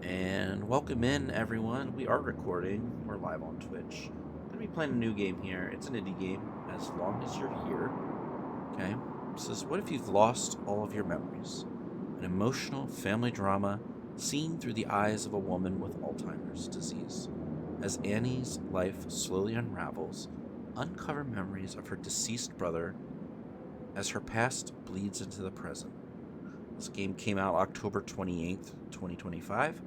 And welcome in, everyone. We are recording. We're live on Twitch. Gonna be playing a new game here. It's an indie game. As long as you're here, okay. It says, "What if you've lost all of your memories? An emotional family drama seen through the eyes of a woman with Alzheimer's disease. As Annie's life slowly unravels, uncover memories of her deceased brother as her past bleeds into the present." This game came out October 28th, 2025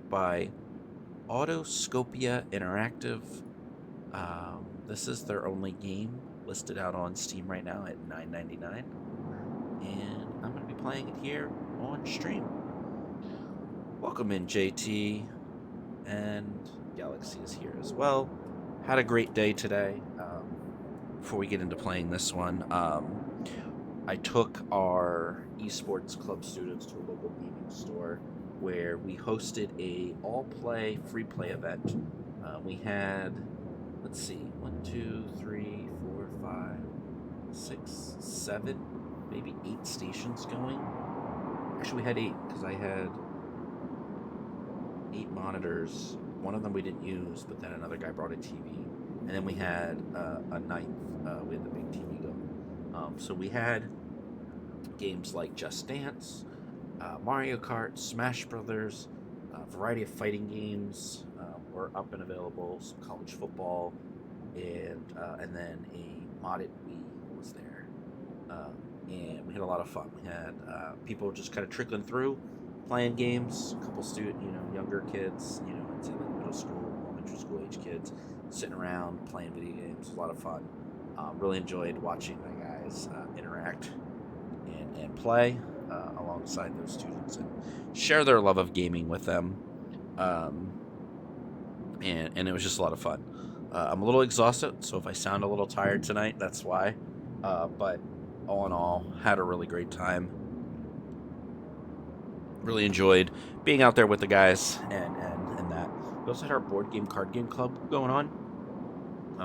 by Autoscopia Interactive. This is their only game listed out on Steam right now at $9.99. And I'm going to be playing it here on stream. Welcome in, JT. And Galaxy is here as well. Had a great day today. Before we get into playing this one, I took our esports club students to a local gaming store where we hosted a all-play, free-play event. We had, let's see, 1, 2, 3, 4, 5, 6, 7, maybe 8 stations going. Actually, we had 8 because I had 8 monitors. One of them we didn't use, but then another guy brought a TV. And then we had a 9th. We had the big TV going. So we had games like Just Dance, Mario Kart, Smash Brothers, a variety of fighting games were up and available. Some college football, and then a modded Wii was there, and we had a lot of fun. We had people just kind of trickling through, playing games. A couple younger kids, I'd say like middle school, elementary school age kids, sitting around playing video games. It was a lot of fun. Really enjoyed watching my guys interact and play alongside those students and share their love of gaming with them. And it was just a lot of fun. I'm a little exhausted, so if I sound a little tired tonight, that's why. But all in all, had a really great time. Really enjoyed being out there with the guys and that. We also had our board game, card game club going on.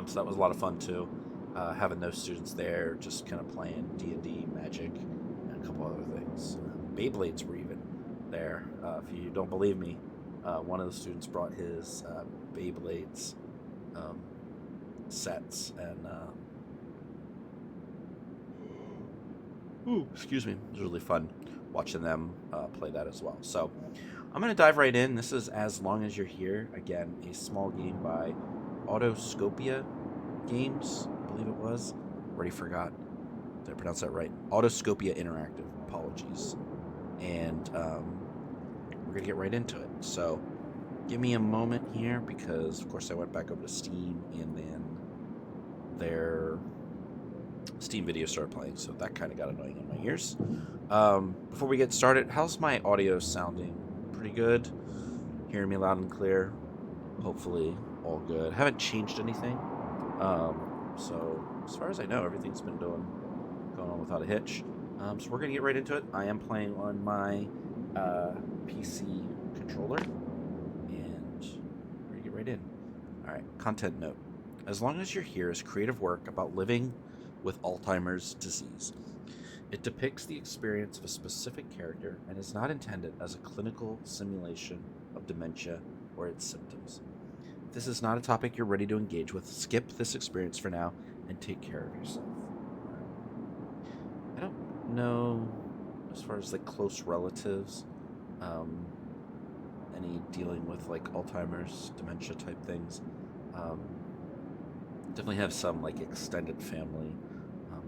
So that was a lot of fun too. Having those students there, just kind of playing D&D, Magic, and a couple other things. Beyblades were even there. If you don't believe me, one of the students brought his Beyblades sets, and excuse me, it was really fun watching them play that as well. So I'm going to dive right in. This is As Long As You're Here. Again, a small game by Autoscopia Games, I believe it was. Already forgot. Did I pronounce that right? Autoscopia Interactive. Apologies. And we're going to get right into it. So give me a moment here because, of course, I went back over to Steam and then their Steam video started playing. So that kind of got annoying in my ears. Before we get started, how's my audio sounding? Pretty good? Hearing me loud and clear? Hopefully all good. Haven't changed anything. So as far as I know, everything's been going on without a hitch. So we're gonna get right into it. I am playing on my PC controller, and we're gonna get right in. All right, content note. As Long As You're Here is creative work about living with Alzheimer's disease. It depicts the experience of a specific character and is not intended as a clinical simulation of dementia or its symptoms. If this is not a topic you're ready to engage with, skip this experience for now and take care of yourself. I don't know, as far as like close relatives, any dealing with like Alzheimer's, dementia type things. Definitely have some like extended family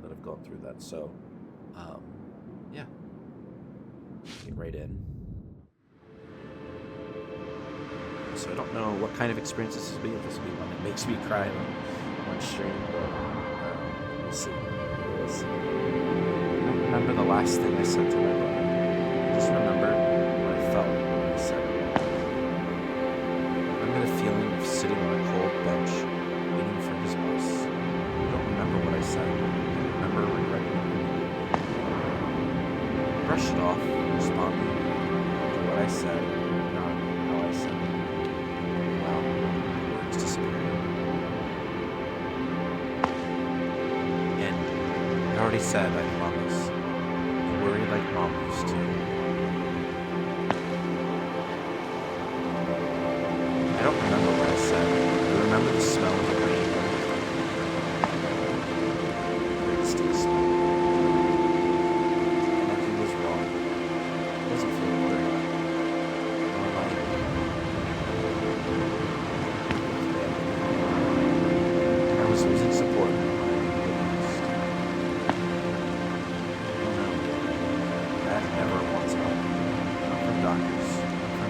that have gone through that. So, yeah, get right in. So I don't know what kind of experience this will be. If this will be one that makes me cry on stream, but we'll see. We'll see. I don't remember the last thing I said to my brother. I just remember what I felt when I said it. I remember the feeling of sitting on a cold bench waiting for his bus. I don't remember what I said. I remember regretting it. Brush it off, responding to what I said, not how I said it. Wow, words disappeared. And I already said, I promise. You worry like mom used to. doctors. I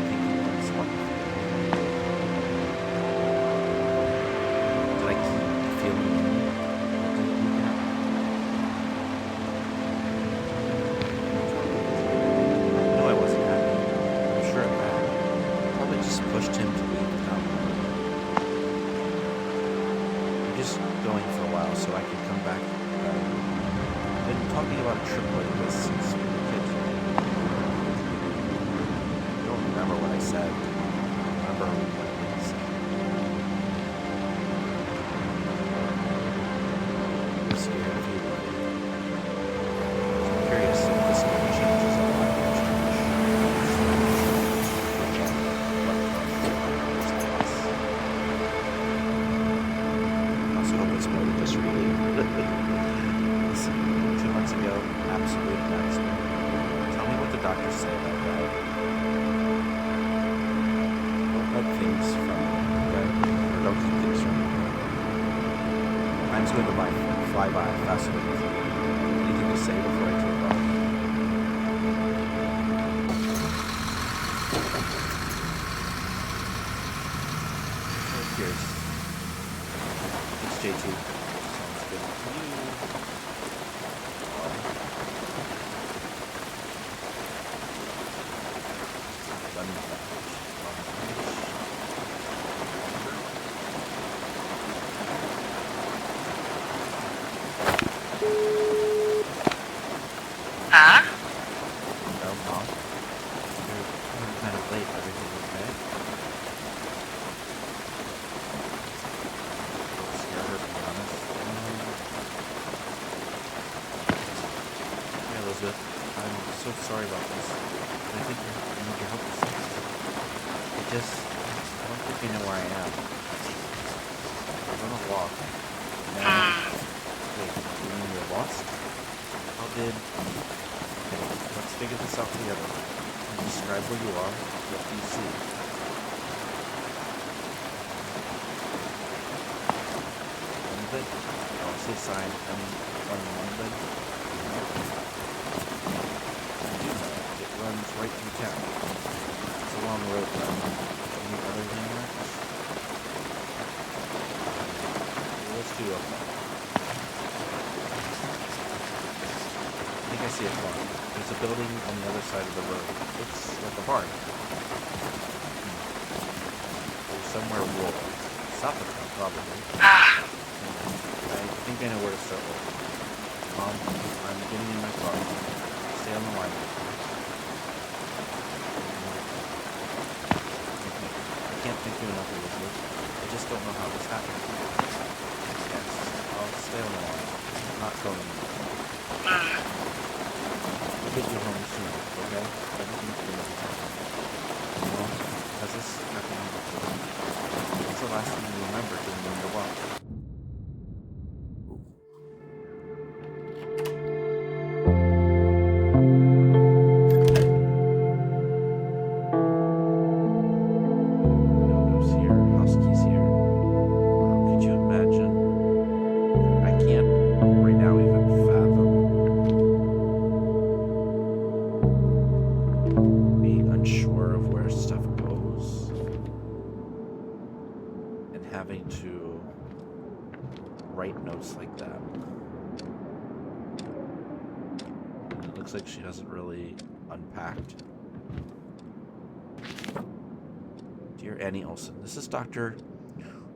think he wants luck. Did I keep feeling no, I wasn't happy. I'm sure of that. Probably just pushed him to leave without me. I'm just going for a while so I can come back. I've been talking about a trip like this since we were kids. I don't remember what I said. I remember what I didn't say. I'm scared of you. I'm curious if this changes our lives. I also hope it's more than just reading. Listen, 2 months ago, absolute nightmare. Tell me what the doctors say about that. Don't let things from me, okay? Or don't keep things from me. Time's going to fly by faster than you think. Anything to say before I take off? Cheers. It's JT. Sounds good to you. Lemon Huh? no, Mom. You're coming kind of late. Everything okay? Don't scare her, to be honest. Hey, Elizabeth. I'm so sorry about this. But I think I need your help with something. I don't think you know where I am. I'm on a walk. And, wait, you mean you're lost? How did... Okay, let's figure this out together. Can you describe where you are? What do you see? Bed? Oh, say sign. I mean, on one bed? I do know. It runs right through town. It's a long road, though. Any other landmarks? Let's do a farm. I think I see a farm. There's a building on the other side of the road. Looks like a barn. There's somewhere rural. South of town, probably. I think I know where to start with. Mom, I'm getting in my car. Stay on the line. I can't thank you enough, Elizabeth. I just don't know how this happened. Yes, I'll stay on the line. I'm not going anywhere. We'll get you home soon, okay? Everything's gonna be fine. Mom, has this happened before? What's the last thing you remember doing when you're walking? Having to write notes like that. It looks like she hasn't really unpacked. Dear Annie Olson, this is Dr.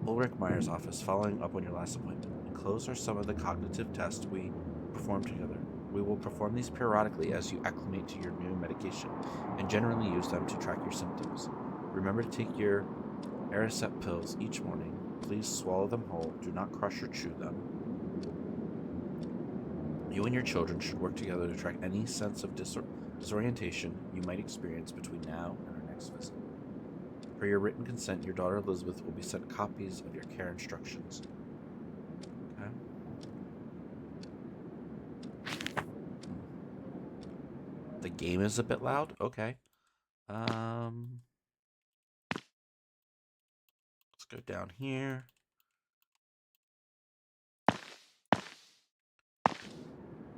Ulrich Meyer's office, following up on your last appointment. Enclosed are some of the cognitive tests we performed together. We will perform these periodically as you acclimate to your new medication, and generally use them to track your symptoms. Remember to take your Aricept pills each morning. Please swallow them whole. Do not crush or chew them. You and your children should work together to track any sense of disorientation you might experience between now and our next visit. For your written consent, your daughter Elizabeth will be sent copies of your care instructions. Okay. The game is a bit loud? Okay. Let's go down here.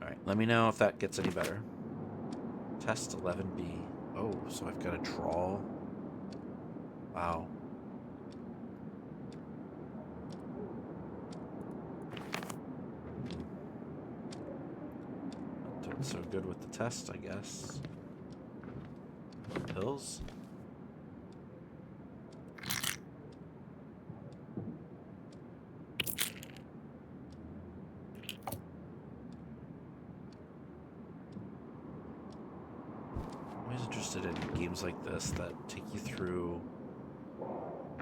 Alright, let me know if that gets any better. Test 11B. Oh, so I've got to draw. Wow. Not doing so good with the test, I guess. Pills? I'm always interested in games like this that take you through,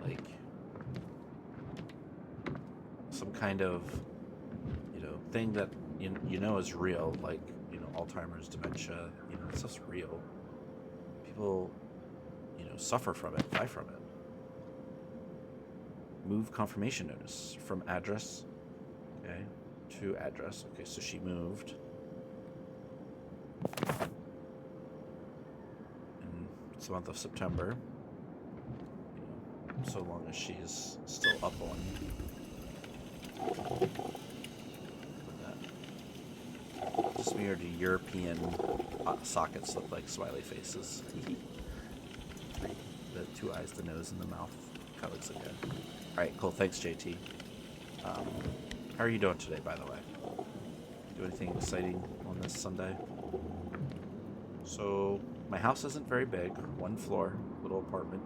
like, some kind of, thing that you know is real, like, Alzheimer's, dementia, it's just real. People, suffer from it, die from it. Move confirmation notice from address, okay, to address. Okay, so she moved. And it's the month of September. So long as she's still up on that. Just weird European sockets look like smiley faces. The two eyes, the nose, and the mouth. Kind of looks like that. Alright, cool. Thanks, JT. How are you doing today, by the way? Do anything exciting on this Sunday? So, my house isn't very big. One floor, little apartment.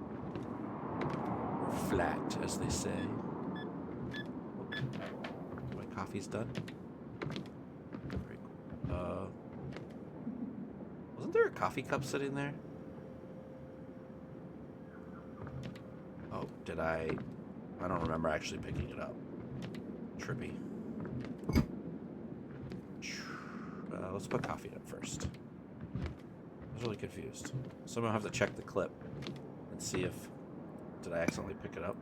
Or flat, as they say. My coffee's done. Very cool. Wasn't there a coffee cup sitting there? Oh, did I don't remember actually picking it up. Trippy. Let's put coffee up first. I was really confused. So I'm gonna have to check the clip and see if did I accidentally pick it up.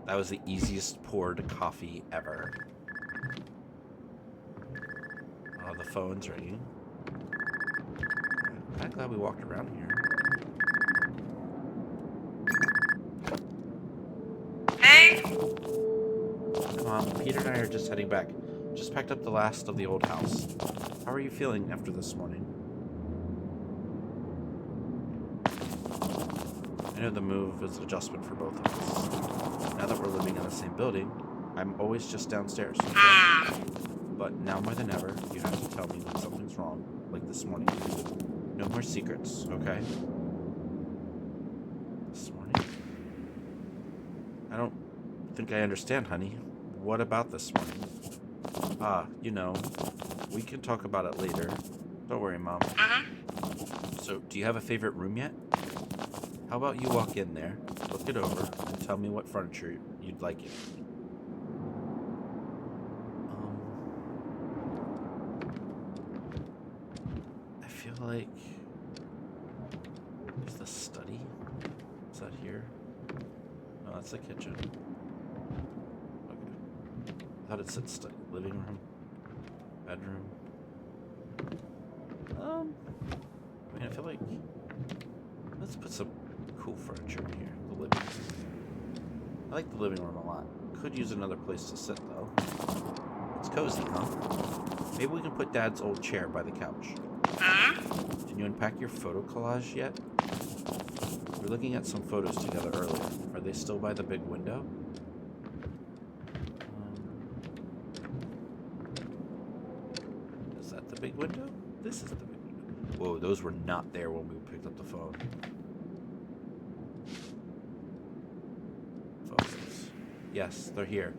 That was the easiest poured coffee ever. Oh, the phone's ringing. I'm kind of glad we walked around here. Hey! Peter and I are just heading back. Just packed up the last of the old house. How are you feeling after this morning? I know the move is an adjustment for both of us. Now that we're living in the same building, I'm always just downstairs. But now more than ever, you have to tell me when something's wrong, like this morning. No more secrets, okay? This morning? I don't think I understand, honey. What about this morning? We can talk about it later. Don't worry, Mom. So, do you have a favorite room yet? How about you walk in there, look it over, and tell me what furniture you'd like in. I feel like there's the study. Is that here? No, that's the kitchen. Okay. I thought it said study. Living room, bedroom. I feel like let's put some cool furniture in here. The living room. I like the living room a lot. Could use another place to sit though. It's cozy, huh? Maybe we can put Dad's old chair by the couch. Did you unpack your photo collage yet? We were looking at some photos together earlier. Are they still by the big window? Is that the big window? This is the big window. Whoa, those were not there when we picked up the phone. Photos. Yes, they're here.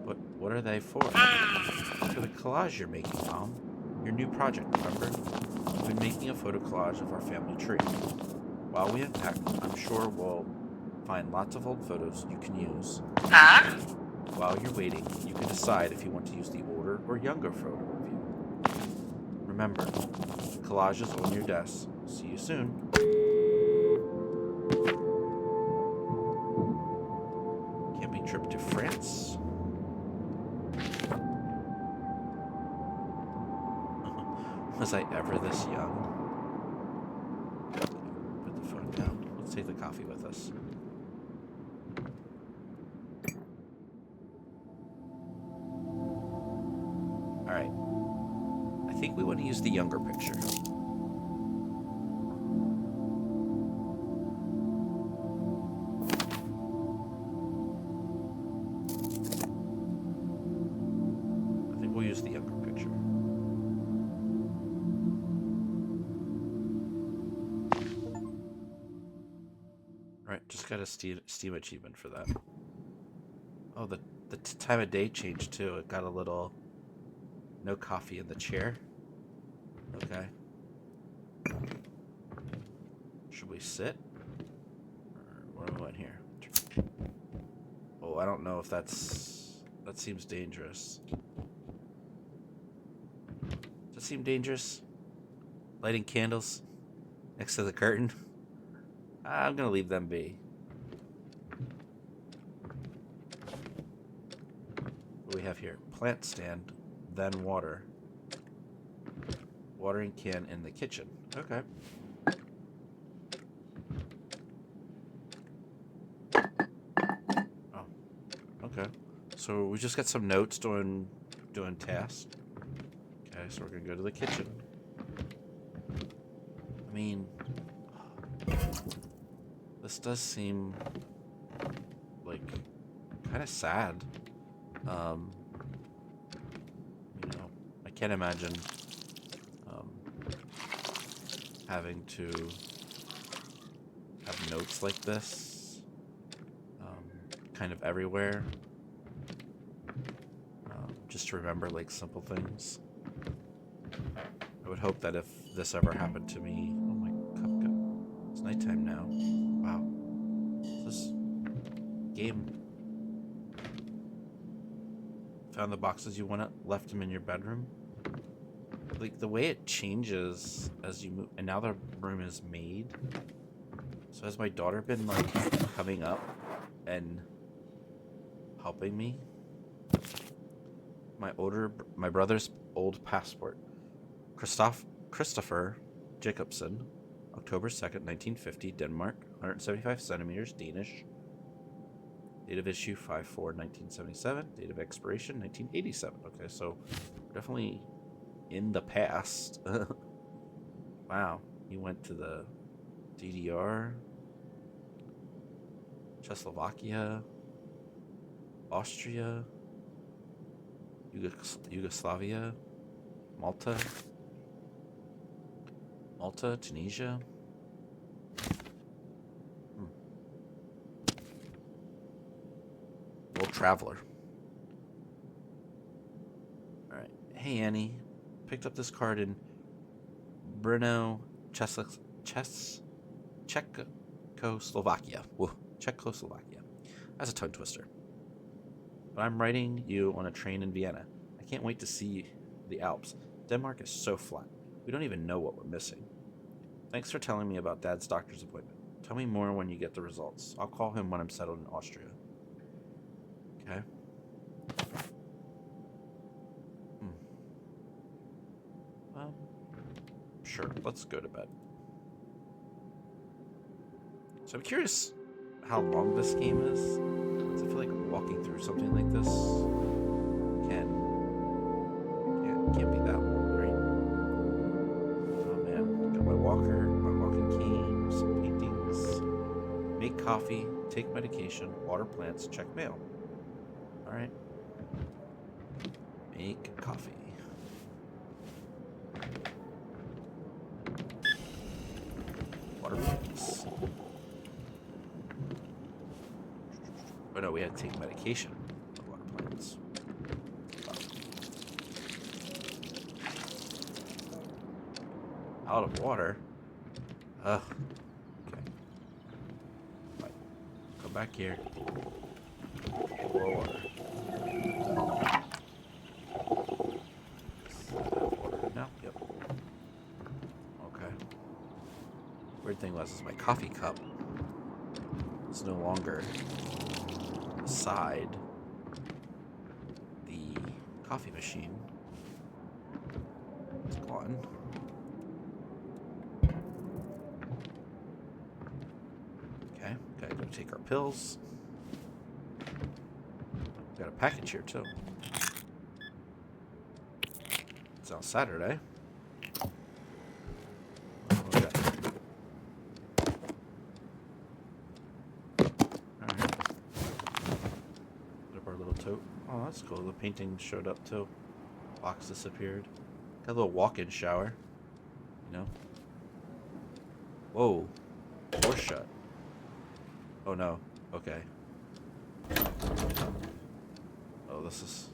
But what are they for? For the collage you're making, Mom. Your new project, remember? We've been making a photo collage of our family tree. While we unpack, I'm sure we'll find lots of old photos you can use. While you're waiting, you can decide if you want to use the older or younger photo of you. Remember, the collage is on your desk. See you soon. Camping trip to France. Was I ever this young? Put the phone down. Let's take the coffee with us. Alright. I think we want to me use the younger picture. I think we'll use the younger picture. Right, just got a Steam achievement for that. Oh, the time of day changed too. It got a little no coffee in the chair. Okay. Should we sit? Or what do we want here? Oh, I don't know if that seems dangerous. Does that seem dangerous? Lighting candles next to the curtain? I'm gonna leave them be. What do we have here? Plant stand, then water. Watering can in the kitchen. Okay. Oh. Okay. So we just got some notes doing tasks. Okay, so we're gonna go to the kitchen. I mean, this does seem like kind of sad. You know, I can't imagine having to have notes like this kind of everywhere, just to remember like simple things. I would hope that if this ever happened to me, oh my cup, it's nighttime now. Wow, this game found the boxes you wanted, left them in your bedroom. Like the way it changes as you move, and now the room is made. So has my daughter been like coming up and helping me? My brother's old passport. Christopher Jacobson, October 2nd, 1950, Denmark, 175 centimeters, Danish. Date of issue 5/4/1977. Date of expiration 1987. Okay, so definitely in the past. Wow, he went to the DDR, Czechoslovakia, Austria, Yugoslavia, Malta, Tunisia. World traveler. All right. Hey, Annie. Picked up this card in Brno, Czechoslovakia. Whoa, Czechoslovakia. That's a tongue twister. But I'm writing you on a train in Vienna. I can't wait to see the Alps. Denmark is so flat. We don't even know what we're missing. Thanks for telling me about Dad's doctor's appointment. Tell me more when you get the results. I'll call him when I'm settled in Austria. Okay. Sure, let's go to bed. So I'm curious how long this game is. So I feel like walking through something like this can't be that long, right? Oh man, got my walker, my walking cane, some paintings. Make coffee, take medication, water plants, check mail. All right. Make coffee. Water plants. Oh no, we had to take medication for water plants. Out of water? Ugh. Okay. Right. Come back here. More water. Water now? Yep. Okay. Weird thing was, is my coffee cup is no longer beside the coffee machine. It's gone. Okay, gotta go take our pills. Got a package here too. It's on Saturday. that's cool. The painting showed up too. Box disappeared. Got a little walk-in shower. You know? Whoa. Door shut. Oh no. Okay. Oh, this is...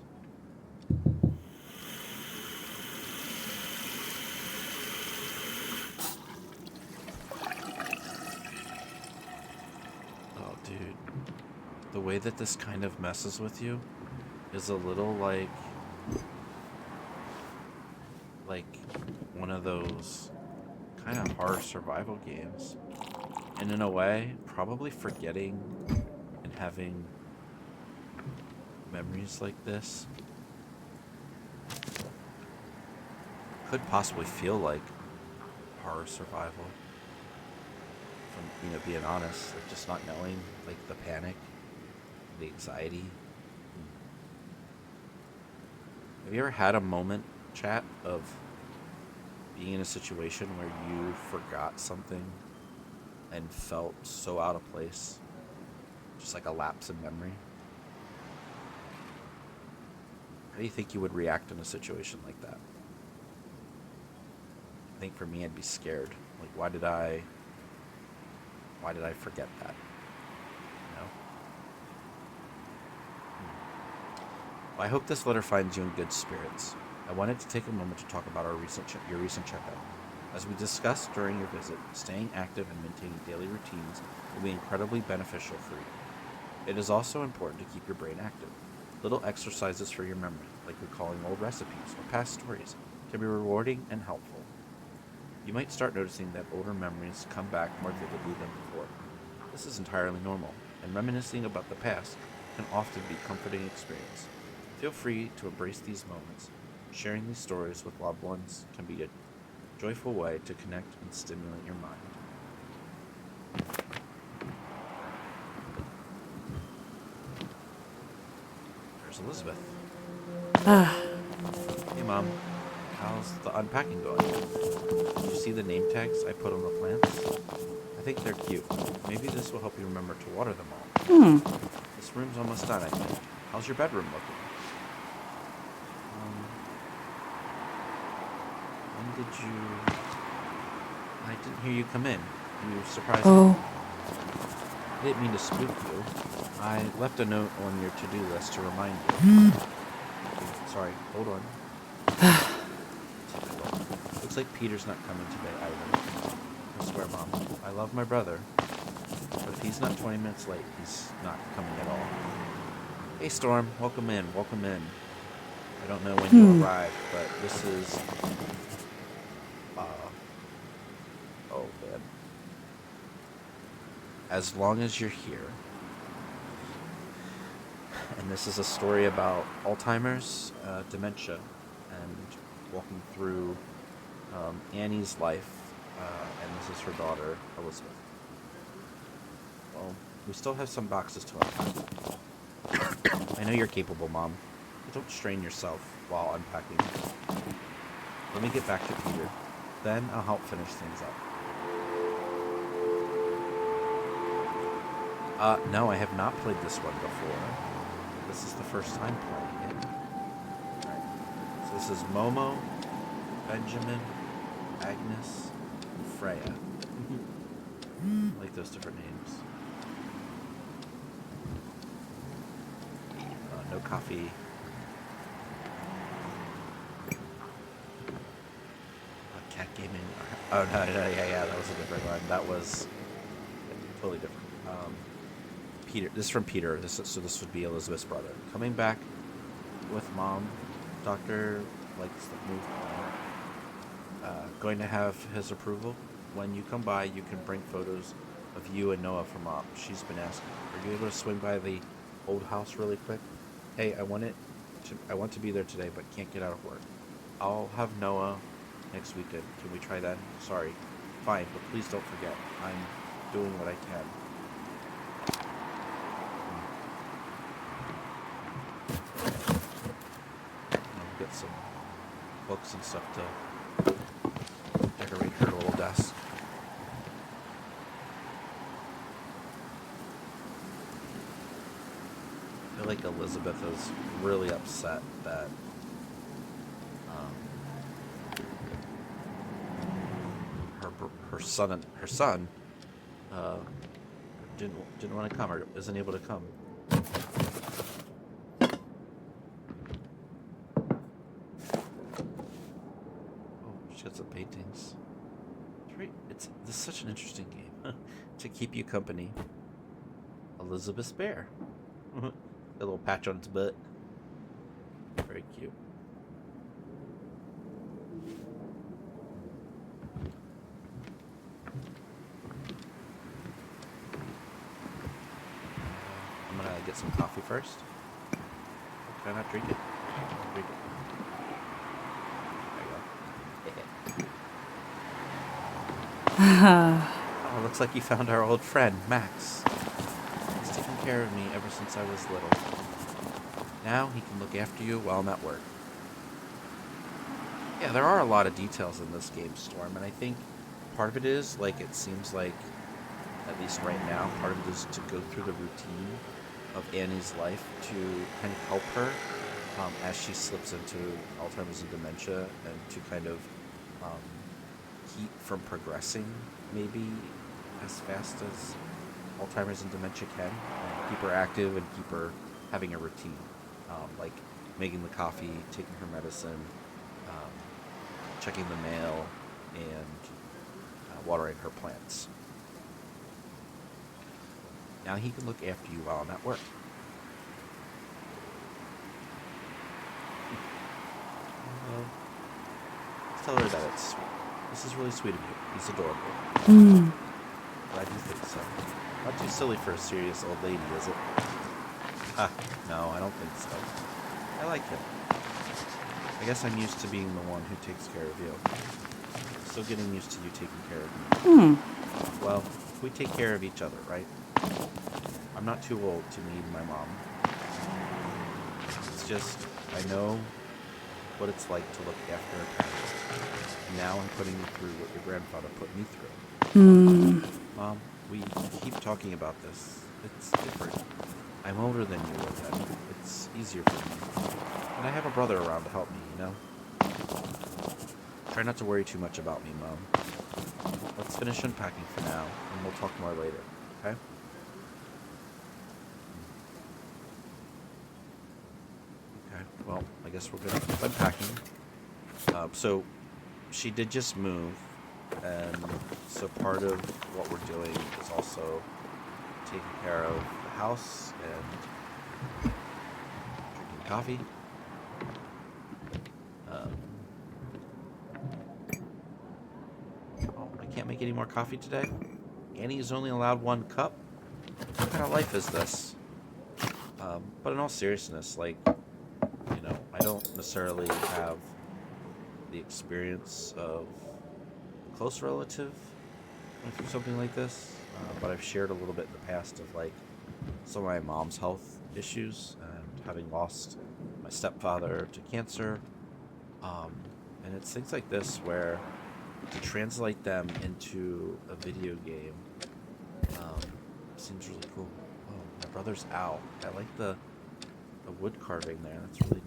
Oh, dude. The way that this kind of messes with you is a little like one of those kind of horror survival games. And in a way, probably forgetting and having memories like this could possibly feel like horror survival. From being honest, like just not knowing, like the panic, the anxiety. Have you ever had a moment, chat, of being in a situation where you forgot something and felt so out of place? Just like a lapse in memory? How do you think you would react in a situation like that? I think for me, I'd be scared. Like, why did I forget that? You know? Well, I hope this letter finds you in good spirits. I wanted to take a moment to talk about your recent checkup. As we discussed during your visit, staying active and maintaining daily routines will be incredibly beneficial for you. It is also important to keep your brain active. Little exercises for your memory, like recalling old recipes or past stories, can be rewarding and helpful. You might start noticing that older memories come back more vividly than before. This is entirely normal, and reminiscing about the past can often be a comforting experience. Feel free to embrace these moments. Sharing these stories with loved ones can be a joyful way to connect and stimulate your mind. There's Elizabeth. Hey, Mom. How's the unpacking going? Did you see the name tags I put on the plants? I think they're cute. Maybe this will help you remember to water them all. This room's almost done, I think. How's your bedroom looking? When did you... I didn't hear you come in. You surprised me. I didn't mean to spook you. I left a note on your to-do list to remind you. Sorry, hold on. Looks like Peter's not coming today either. I swear, Mom, I love my brother, but if he's not 20 minutes late, he's not coming at all. Hey, Storm, welcome in, welcome in. I don't know when you arrived, but this is... oh, man. As long as you're here. And this is a story about Alzheimer's, dementia, and walking through Annie's life, and this is her daughter, Elizabeth. Well, we still have some boxes to unpack. I know you're capable, Mom, but don't strain yourself while unpacking. Let me get back to Peter, then I'll help finish things up. No, I have not played this one before. This is the first time playing it. Alright, so this is Momo, Benjamin, Agnes, and Freya. I like those different names. No coffee. Cat gaming. Oh, no, yeah, that was a different one. That was totally different. Peter. This is from Peter. So this would be Elizabeth's brother. Coming back with Mom. Doctor likes the move plan. Going to have his approval. When you come by, you can bring photos of you and Noah for Mom. She's been asking. Are you able to swing by the old house really quick? Hey, I want to be there today, but can't get out of work. I'll have Noah next weekend. Can we try that? Sorry. Fine, but please don't forget. I'm doing what I can. I'll get some books and stuff to decorate her little desk. I feel like like Elizabeth is really upset that her son uh, didn't want to come or isn't able to come. Oh, she got some paintings. This is such an interesting game to keep you company. Elizabeth's bear. A little patch on its butt. Very cute. I'm gonna get some coffee first. Can I not drink it? Drink it. There you go. Oh, looks like you found our old friend, Max. He's taken care of me ever since I was little. Now he can look after you while I'm at work. Yeah, there are a lot of details in this game, Storm, and I think part of it is, like, it seems like, at least right now, part of it is to go through the routine of Annie's life to kind of help her as she slips into Alzheimer's and dementia, and to kind of keep from progressing maybe as fast as Alzheimer's and dementia can. Keep her active and keep her having a routine, like making the coffee, taking her medicine, checking the mail, and watering her plants. Now he can look after you while I'm at work. Let's tell her that it's sweet. This is really sweet of you. He's adorable. Glad you think so. Not too silly for a serious old lady, is it? No, I don't think so. I like him. I guess I'm used to being the one who takes care of you. Still getting used to you taking care of me. Well, we take care of each other, right? I'm not too old to need my mom. It's just, I know what it's like to look after a parent. And now I'm putting you through what your grandfather put me through. Mom, we keep talking about this. It's different. I'm older than you were then. It's easier for me. And I have a brother around to help me, you know? Try not to worry too much about me, Mom. Let's finish unpacking for now, and we'll talk more later, okay? Okay, well, I guess we're gonna keep unpacking. So, she did just move, and so part of what we're doing is also taking care of the house and drinking coffee. I can't make any more coffee today. Annie's only allowed 1 cup. What kind of life is this? But in all seriousness, like, you know, I don't necessarily have the experience of a close relative going through something like this, but I've shared a little bit in the past of, like, some of my mom's health issues and having lost my stepfather to cancer. And it's things like this where to translate them into a video game seems really cool. Oh, my brother's owl. I like the wood carving there. That's really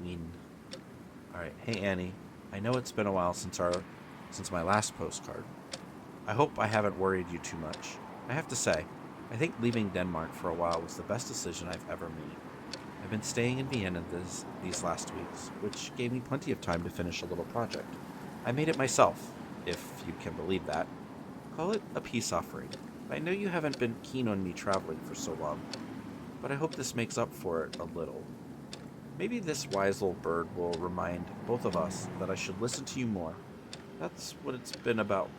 neat. Alright, hey Annie. I know it's been a while since my last postcard. I hope I haven't worried you too much. I have to say, I think leaving Denmark for a while was the best decision I've ever made. I've been staying in Vienna these last weeks, which gave me plenty of time to finish a little project. I made it myself, if you can believe that. Call it a peace offering. I know you haven't been keen on me traveling for so long, but I hope this makes up for it a little. Maybe this wise little bird will remind both of us that I should listen to you more. That's what it's been about.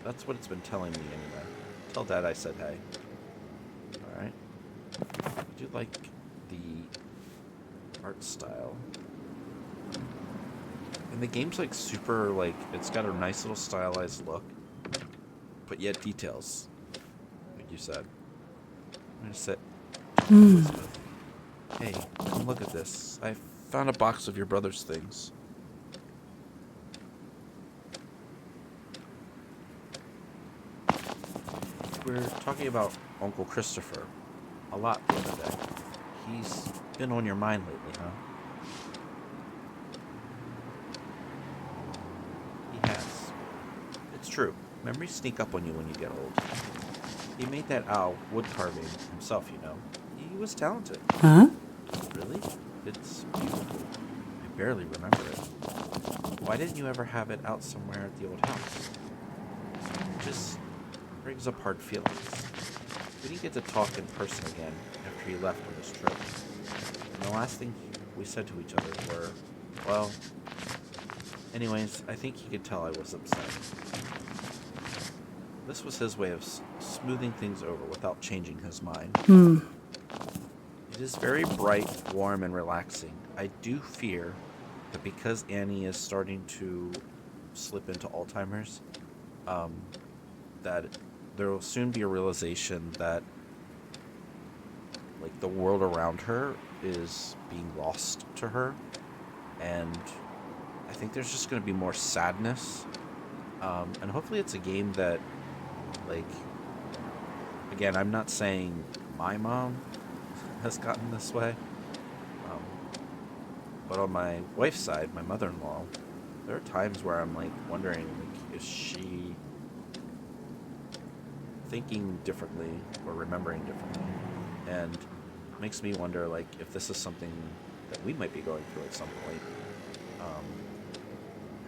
That's what it's been telling me anyway. Tell Dad I said hey. Alright. I do like the art style. And the game's like super, like, it's got a nice little stylized look, but yet details, like you said. I'm gonna sit. Elizabeth. Hey, come look at this. I found a box of your brother's things. were talking about Uncle Christopher a lot the other day. He's been on your mind lately, huh? He has. It's true. Memories sneak up on you when you get old. He made that owl wood carving himself, you know. He was talented. Huh? Really? It's beautiful. I barely remember it. Why didn't you ever have it out somewhere at the old house? It just brings up hard feelings. We didn't get to talk in person again after he left on this trip. And the last thing we said to each other were, well, anyways, I think he could tell I was upset. This was his way of smoothing things over without changing his mind. It is very bright, warm, and relaxing. I do fear that because Annie is starting to slip into Alzheimer's, that there will soon be a realization that, like, the world around her is being lost to her, and I think there's just going to be more sadness. And hopefully, it's a game that, like, again, I'm not saying my mom has gotten this way, but on my wife's side, my mother-in-law, there are times where I'm like wondering, like, is she thinking differently or remembering differently? And it makes me wonder, like, if this is something that we might be going through at some point,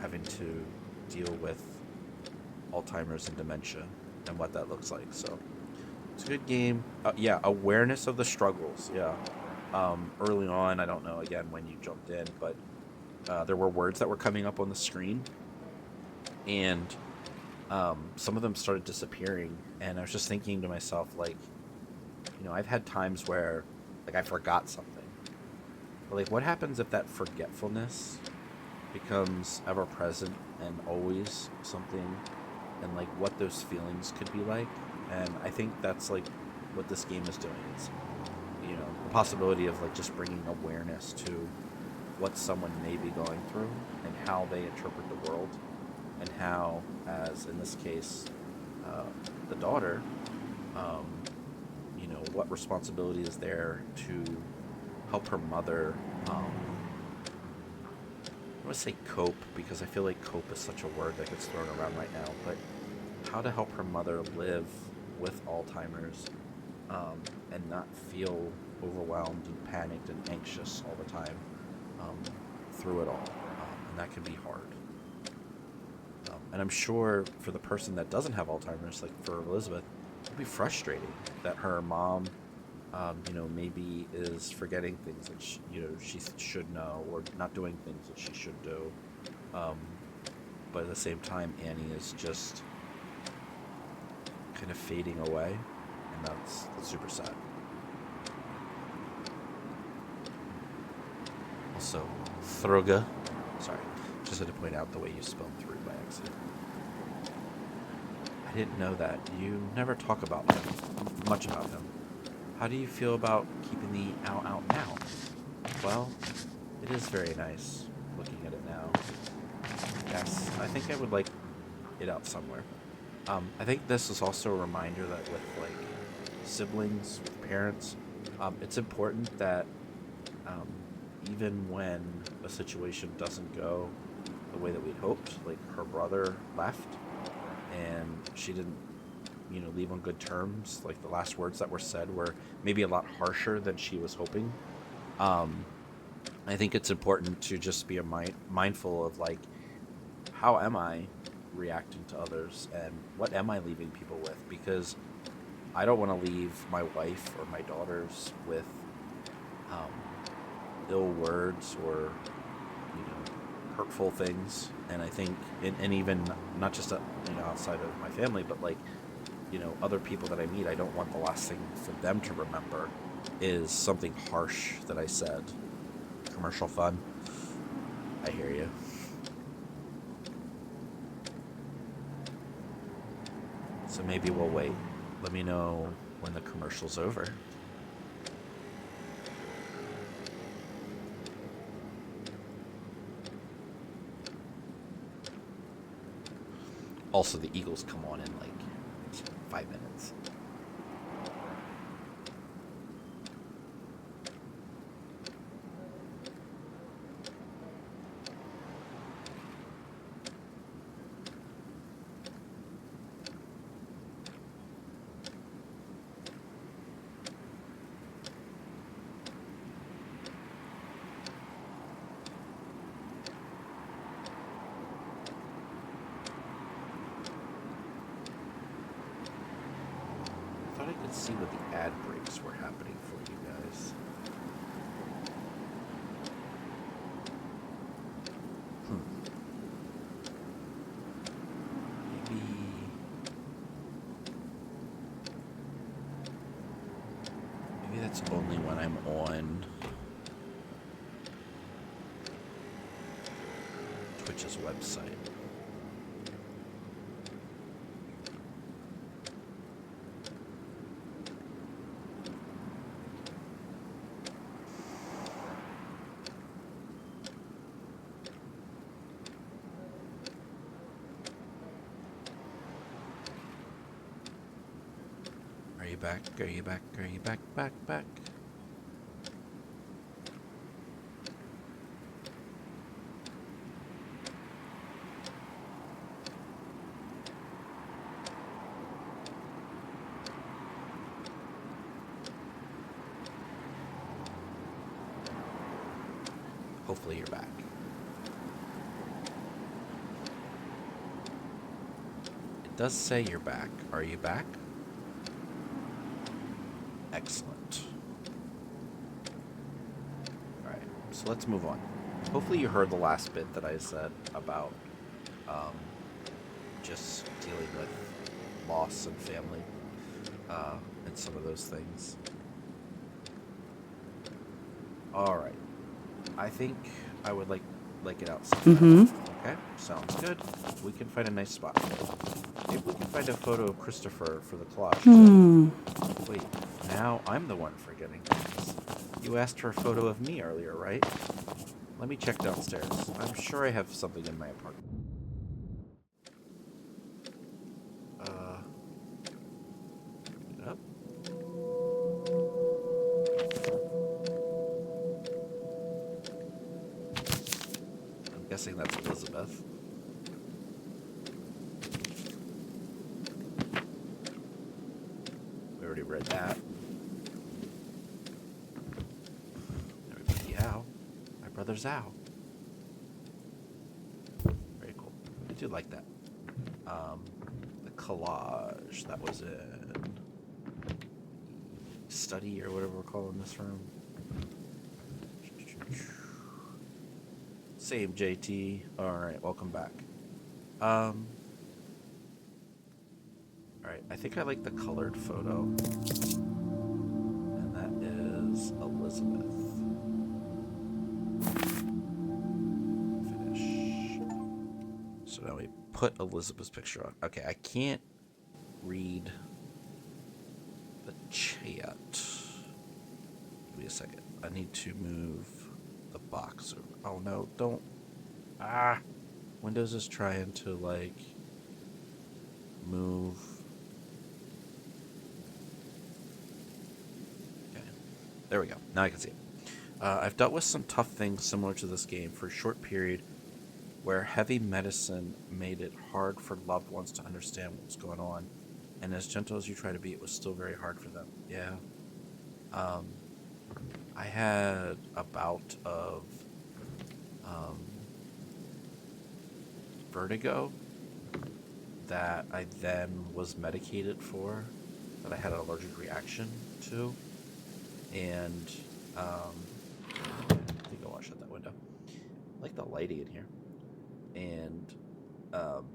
having to deal with Alzheimer's and dementia and what that looks like. So it's a good game. Yeah, awareness of the struggles. Yeah. Early on, I don't know, again, when you jumped in, but there were words that were coming up on the screen, and some of them started disappearing, and I was just thinking to myself, like, you know, I've had times where, like, I forgot something. But, like, what happens if that forgetfulness becomes ever-present and always something, and, like, what those feelings could be like? And I think that's, like, what this game is doing. It's, you know, the possibility of, like, just bringing awareness to what someone may be going through and how they interpret the world, and how, as in this case, the daughter, you know, what responsibility is there to help her mother, I don't want to say cope, because I feel like cope is such a word that gets thrown around right now, but how to help her mother live with Alzheimer's, and not feel overwhelmed and panicked and anxious all the time, through it all. And that can be hard. And I'm sure for the person that doesn't have Alzheimer's, like for Elizabeth, it'd be frustrating that her mom, you know, maybe is forgetting things that she should know, or not doing things that she should do. But at the same time, Annie is just kind of fading away, and that's super sad. Also, Throga. Sorry, just had to point out the way you spelled through by accident. I didn't know that. You never talk about him, much about him. How do you feel about keeping the owl out now? Well, it is very nice looking at it now. Yes, I think I would like it out somewhere. I think this is also a reminder that with, like, siblings, with parents, it's important that, even when a situation doesn't go the way that we'd hoped, like her brother left and she didn't, you know, leave on good terms, like the last words that were said were maybe a lot harsher than she was hoping. I think it's important to just be mindful of, like, how am I reacting to others, and what am I leaving people with? Because I don't want to leave my wife or my daughters with ill words or, you know, hurtful things. And I think, and even not just you know, outside of my family, but, like, you know, other people that I meet, I don't want the last thing for them to remember is something harsh that I said. Commercial fun. I hear you. So maybe we'll wait. Let me know when the commercial's over. Also, the Eagles come on in like 5 minutes. I could see what the ad breaks were happening for you guys. Maybe that's only when I'm on Twitch's website. Are you back? Are you back? Are you back? Back. Hopefully you're back. It does say you're back. Are you back? Excellent. Alright, so let's move on. Hopefully you heard the last bit that I said about just dealing with loss and family and some of those things. Alright. I think I would like it outside. Okay, sounds good. We can find a nice spot. Maybe we can find a photo of Christopher for the collage. Wait, now I'm the one forgetting things. You asked for a photo of me earlier, right? Let me check downstairs. I'm sure I have something in my apartment. Get up. I'm guessing that's Elizabeth. We already read that. Brother Zhao. Very cool. I do like that. The collage that was in study or whatever we're calling this room. Same JT. Alright, welcome back. Alright, I think I like the colored photo. And that is Elizabeth. So now we put Elizabeth's picture on. Okay, I can't read the chat. Give me a second. I need to move the box. Oh no, don't. Ah! Windows is trying to, like, move. Okay. There we go. Now I can see it. I've dealt with some tough things similar to this game for a short period, where heavy medicine made it hard for loved ones to understand what was going on. And as gentle as you try to be, it was still very hard for them. Yeah. I had a bout of vertigo that I then was medicated for, that I had an allergic reaction to. And I think I'll shut that window. I like the lighting in here. And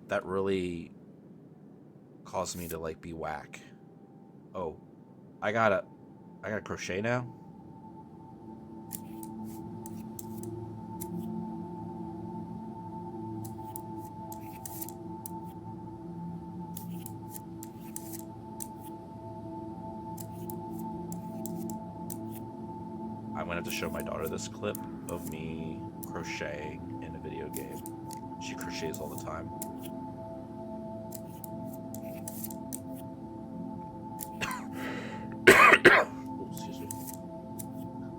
that really caused me to, like, be whack. Oh, I gotta crochet now. I'm gonna have to show my daughter this clip of me crocheting in a video game. She crochets all the time.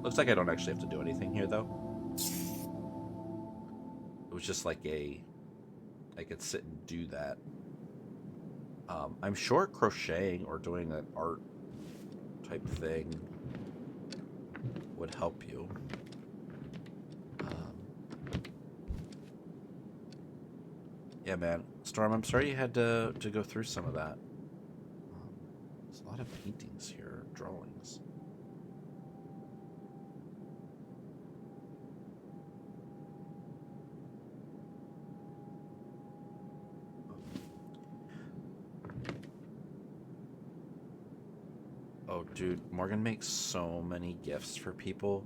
Looks like I don't actually have to do anything here, though. It was just like I could sit and do that. I'm sure crocheting or doing an art type thing would help you. Yeah, man. Storm, I'm sorry you had to go through some of that. There's a lot of paintings here, drawings. Oh, dude, Morgan makes so many gifts for people.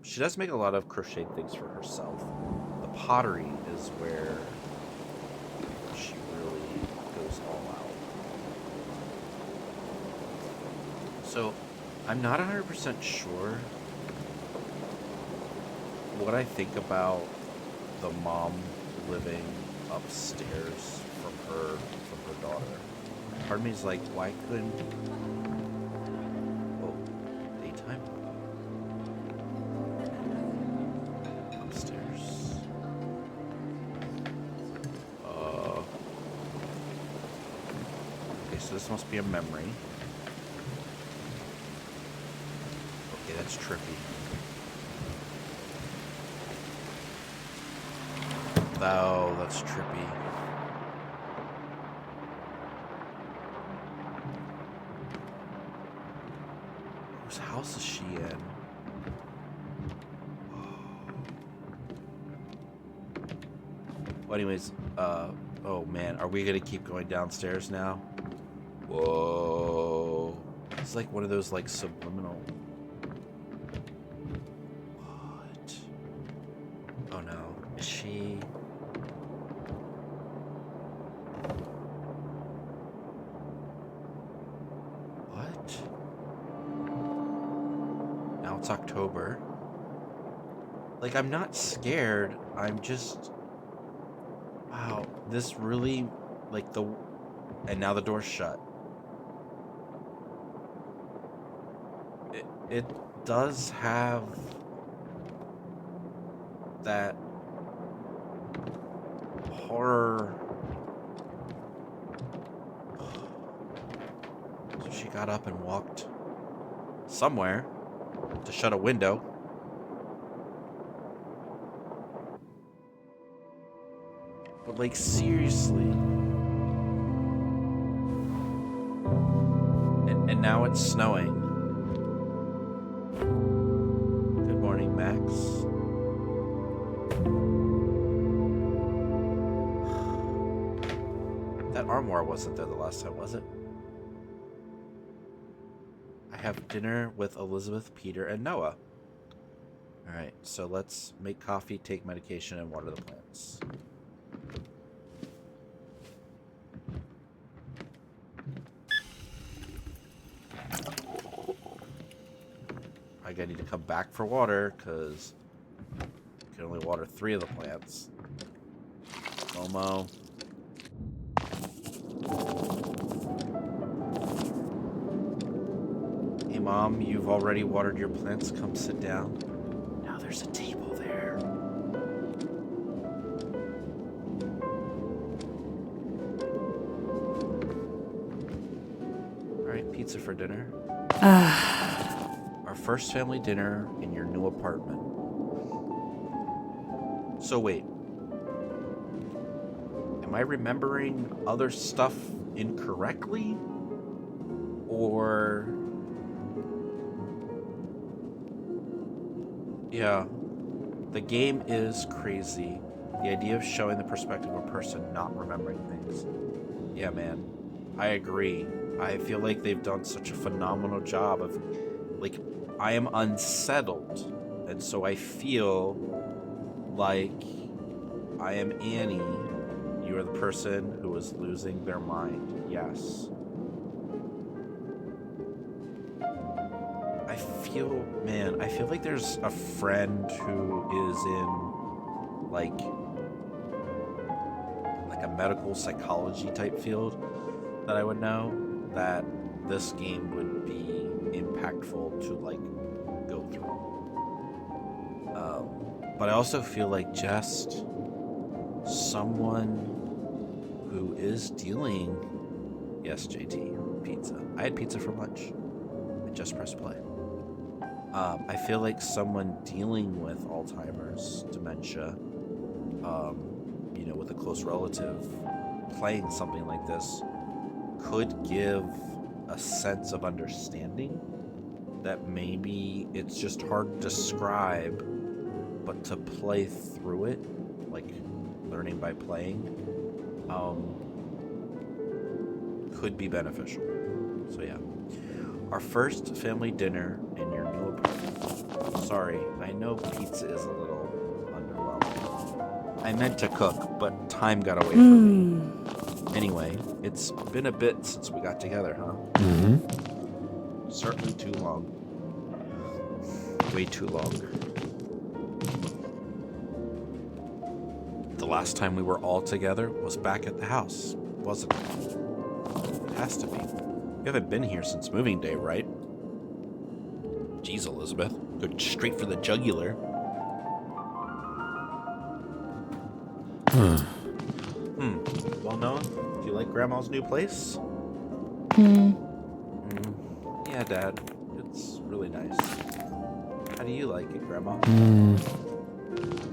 She does make a lot of crocheted things for herself. The pottery is where she really goes all out. So, I'm not 100% sure what I think about the mom living upstairs from her daughter. Part of me is like, why couldn't... Oh, daytime? Upstairs. Okay, so this must be a memory. Okay, that's trippy. Oh, that's trippy. Whose house is she in? Well, anyways, oh man, are we gonna keep going downstairs now? Whoa. It's like one of those, like, subliminal... What? Oh no. Is she... What? Now it's October. Like, I'm not scared. I'm just... Wow, this really... Like, the... And now the door's shut. It does have... that... horror... So she got up and walked... somewhere... to shut a window. But, like, seriously. And now it's snowing. Good morning, Max. That armoire wasn't there the last time, was it? I have dinner with Elizabeth, Peter, and Noah. Alright, so let's make coffee, take medication, and water the plants. I need to come back for water, because I can only water 3 of the plants. Momo. Hey, Mom, you've already watered your plants. Come sit down. Now there's a table there. Alright, pizza for dinner. Our first family dinner in your new apartment. So wait. Am I remembering other stuff incorrectly? Or... Yeah. The game is crazy. The idea of showing the perspective of a person not remembering things. Yeah, man. I agree. I feel like they've done such a phenomenal job of... Like, I am unsettled. And so I feel like I am Annie. You are the person who is losing their mind. Yes. I feel like there's a friend who is in like a medical psychology type field that I would know, that this game would be impactful to like go through. But I also feel like just someone who is dealing. Yes, JT, pizza. I had pizza for lunch. I just pressed play. I feel like someone dealing with Alzheimer's, dementia, with a close relative, playing something like this could give a sense of understanding that maybe it's just hard to describe, but to play through it, like learning by playing, could be beneficial. So yeah. Our first family dinner in your new apartment. Sorry, I know pizza is a little underwhelming. I meant to cook, but time got away from me. Anyway, it's been a bit since we got together, huh? Mm-hmm. Certainly too long. Way too long. The last time we were all together was back at the house, wasn't it? It has to be. You haven't been here since moving day, right? Jeez, Elizabeth. Go straight for the jugular. Well, Noah, do you like Grandma's new place? Yeah, Dad. It's really nice. How do you like it, Grandma?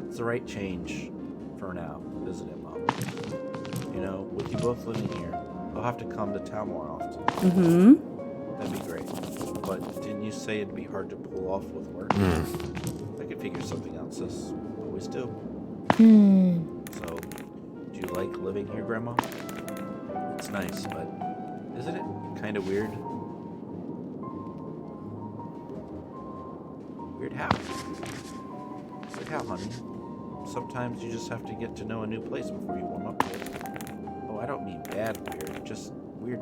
It's the right change for now, isn't it, Mom? With you both living here, I'll have to come to town more often. That'd be great. But didn't you say it'd be hard to pull off with work? I could figure something out, sis. Always do. So, do you like living here, Grandma? It's nice, but isn't it kind of weird? Weird how? Weird how, honey? Sometimes you just have to get to know a new place before you warm up to it. Oh, I don't mean bad weird, just weird.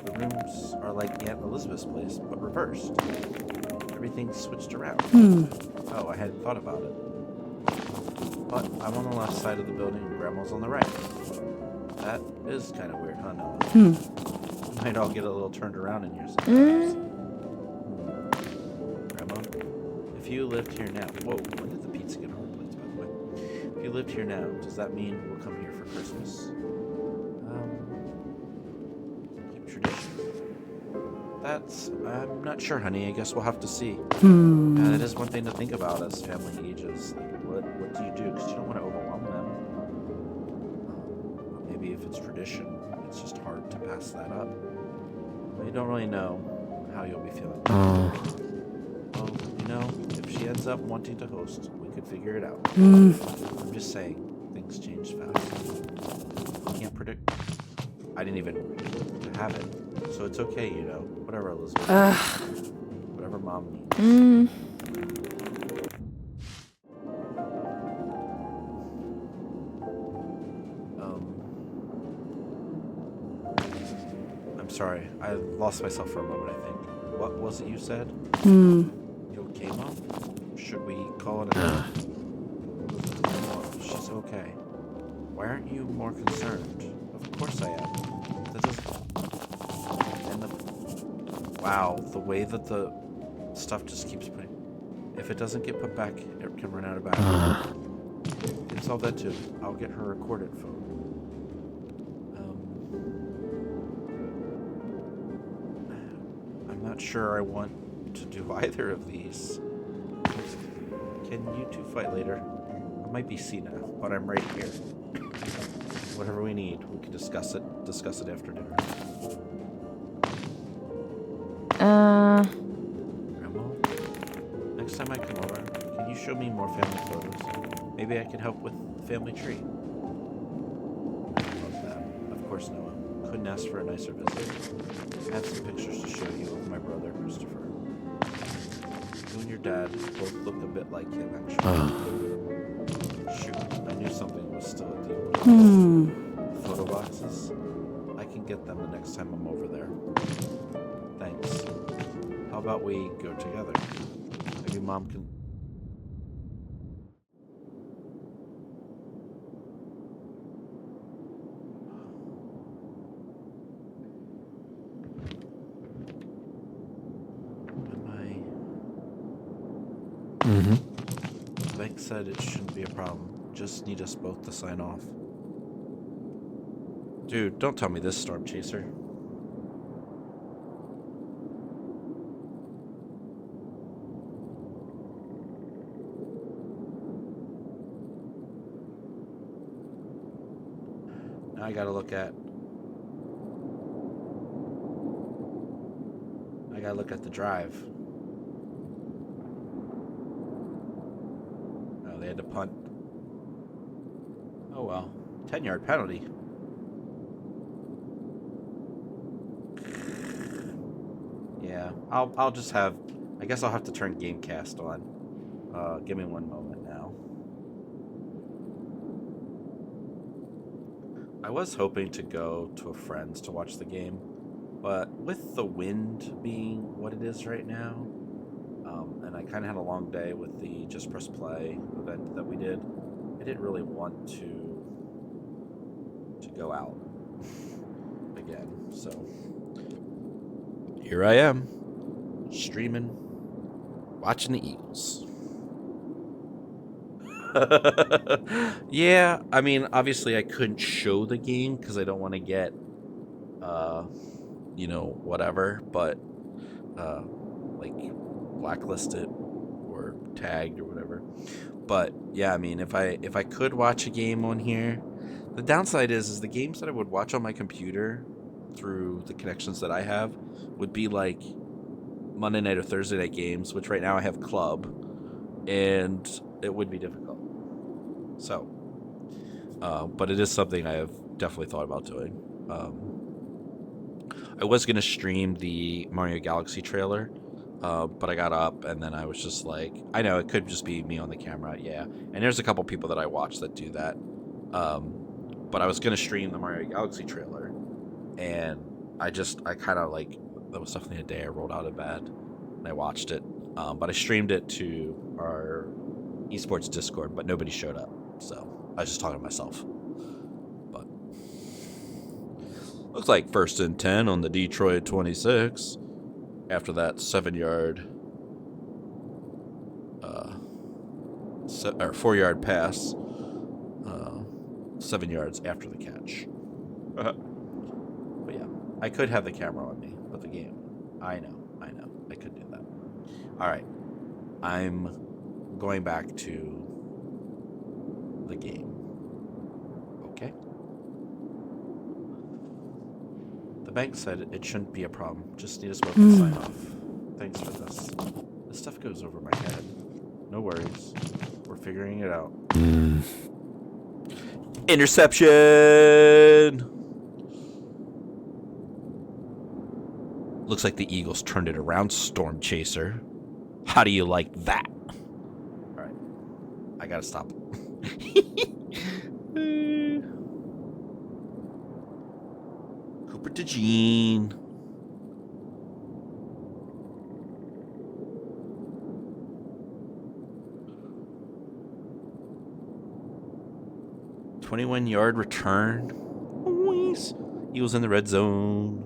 The rooms are like Aunt Elizabeth's place, but reversed. Everything's switched around. Oh, I hadn't thought about it. But I'm on the left side of the building and Grandma's on the right. That is kind of weird, huh, Noah? We might all get a little turned around in here sometimes. Grandma, if you lived here now... Whoa, when did the pizza get hard plates, by the way? If you lived here now, does that mean we'll come here for Christmas? Keep tradition. I'm not sure, honey. I guess we'll have to see. That is one thing to think about as family ages. Like, what do you do? Because you don't want to overwhelm them. Maybe if it's tradition, it's just hard to pass that up. You don't really know how you'll be feeling. Well, if she ends up wanting to host, we could figure it out. I'm just saying, things change fast. Can't predict. I didn't even have it. So it's okay, whatever, Elizabeth. Whatever Mom needs. I'm sorry. I lost myself for a moment, I think. What was it you said? You okay, Mom? Should we call it a night? She's okay. Why aren't you more concerned? Of course I am. That doesn't... Wow, the way that the stuff just keeps putting... If it doesn't get put back, it can run out of battery. It's all that too. I'll get her recorded phone. I'm not sure I want to do either of these. Can you two fight later? I might be senile, but I'm right here. Whatever we need, we can discuss it after dinner. Grandma, next time I come over, can you show me more family photos? Maybe I can help with the family tree. I love that. Of course, Noah. Couldn't ask for a nicer visit. I have some pictures to show you of my brother, Christopher. You and your dad both look a bit like him, actually. Shoot, I knew something was still at the old photo boxes. I can get them the next time I'm over there. Thanks. How about we go together? Maybe Mom can... The bank said it shouldn't be a problem. Just need us both to sign off. Dude, don't tell me this, Storm Chaser. Now I gotta look at the drive. Oh, they had to punt. Oh well. 10-yard penalty. Yeah, I'll just have... I guess I'll have to turn Gamecast on. Give me one moment now. I was hoping to go to a friend's to watch the game, but with the wind being what it is right now, and I kind of had a long day with the Just Press Play event that we did, I didn't really want to go out again. So here I am, streaming, watching the Eagles. Yeah, I mean, obviously I couldn't show the game because I don't want to get, whatever, but, like, blacklisted or tagged or whatever. But, yeah, I mean, if I could watch a game on here, the downside is the games that I would watch on my computer through the connections that I have would be, like, Monday night or Thursday night games, which right now I have club, and it would be difficult. So, but it is something I have definitely thought about doing. I was going to stream the Mario Galaxy trailer, but I got up and then I was just like, I know it could just be me on the camera, yeah. And there's a couple people that I watch that do that. But I was going to stream the Mario Galaxy trailer, and I kind of like, that was definitely a day I rolled out of bed and I watched it. But I streamed it to our esports Discord, but nobody showed up. So I was just talking to myself. But looks like 1st and 10 on the Detroit 26 after that 7-yard 4-yard pass, 7 yards after the catch. But yeah, I could have the camera on me, but the game, I know, I could do that. All right, I'm going back to the game. Okay. The bank said it shouldn't be a problem. Just need us both to sign off. Thanks for this. This stuff goes over my head. No worries. We're figuring it out. Interception! Looks like the Eagles turned it around, Storm Chaser. How do you like that? All right. I gotta stop. Cooper to Gene. "21-yard return. He was in the red zone."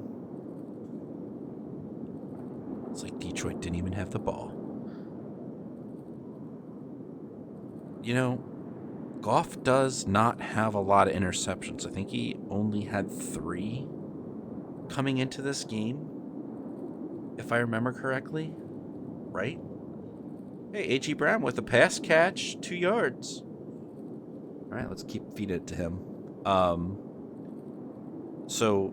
It's like Detroit didn't even have the ball. You know, Goff does not have a lot of interceptions. I think he only had 3 coming into this game, if I remember correctly. Right? Hey, A.G. Brown with a pass catch, 2 yards. All right, let's keep feeding it to him. So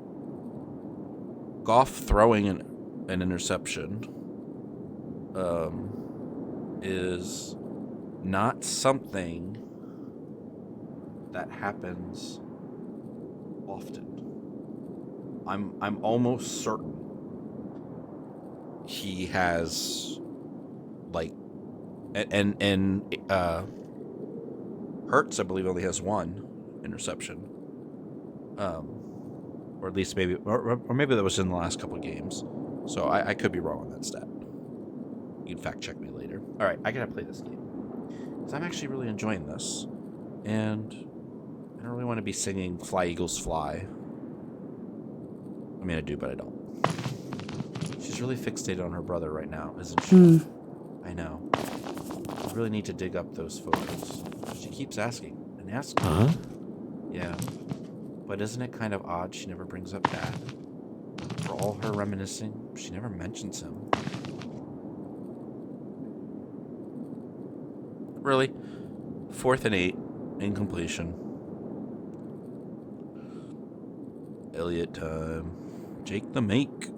Goff throwing an interception is not something that happens often. I'm almost certain he has, like, and Hurts, I believe, only has 1 interception, or at least maybe, or maybe that was in the last couple of games. So I could be wrong on that stat. You can fact check me later. All right, I gotta play this game because I'm actually really enjoying this, and I don't really want to be singing "Fly Eagles Fly." I mean, I do, but I don't. She's really fixated on her brother right now, isn't she? I know. I really need to dig up those photos. She keeps asking and asking. Huh? Yeah. But isn't it kind of odd she never brings up Dad? For all her reminiscing, she never mentions him. Really? 4th and 8. Incompletion. Elliot time. Jake the Make.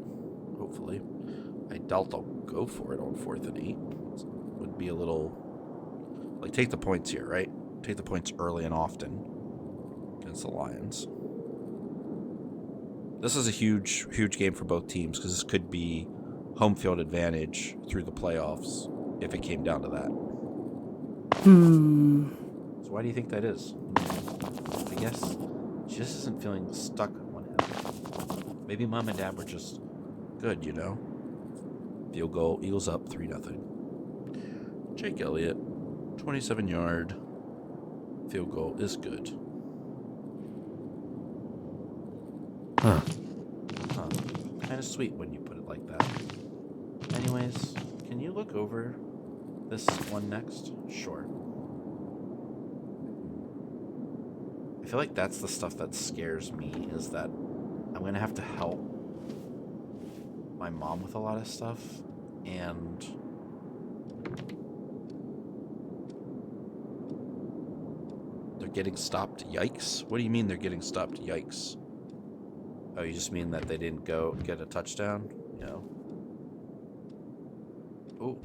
Hopefully. I doubt they'll go for it on 4th and 8. Would be a little... Like, take the points here, right? Take the points early and often against the Lions. This is a huge, huge game for both teams because this could be home field advantage through the playoffs if it came down to that. So why do you think that is? I guess she just isn't feeling stuck on one end. Maybe Mom and Dad were just good, you know? Field goal, Eagles up 3-0. Jake Elliott, 27-yard field goal is good. Huh. Kind of sweet when you put it like that. Anyways, can you look over this one next? Sure. I feel like that's the stuff that scares me, is that I'm going to have to help my mom with a lot of stuff, and they're getting stopped. Yikes. What do you mean they're getting stopped? Yikes. Oh, you just mean that they didn't go get a touchdown? You know. Oh,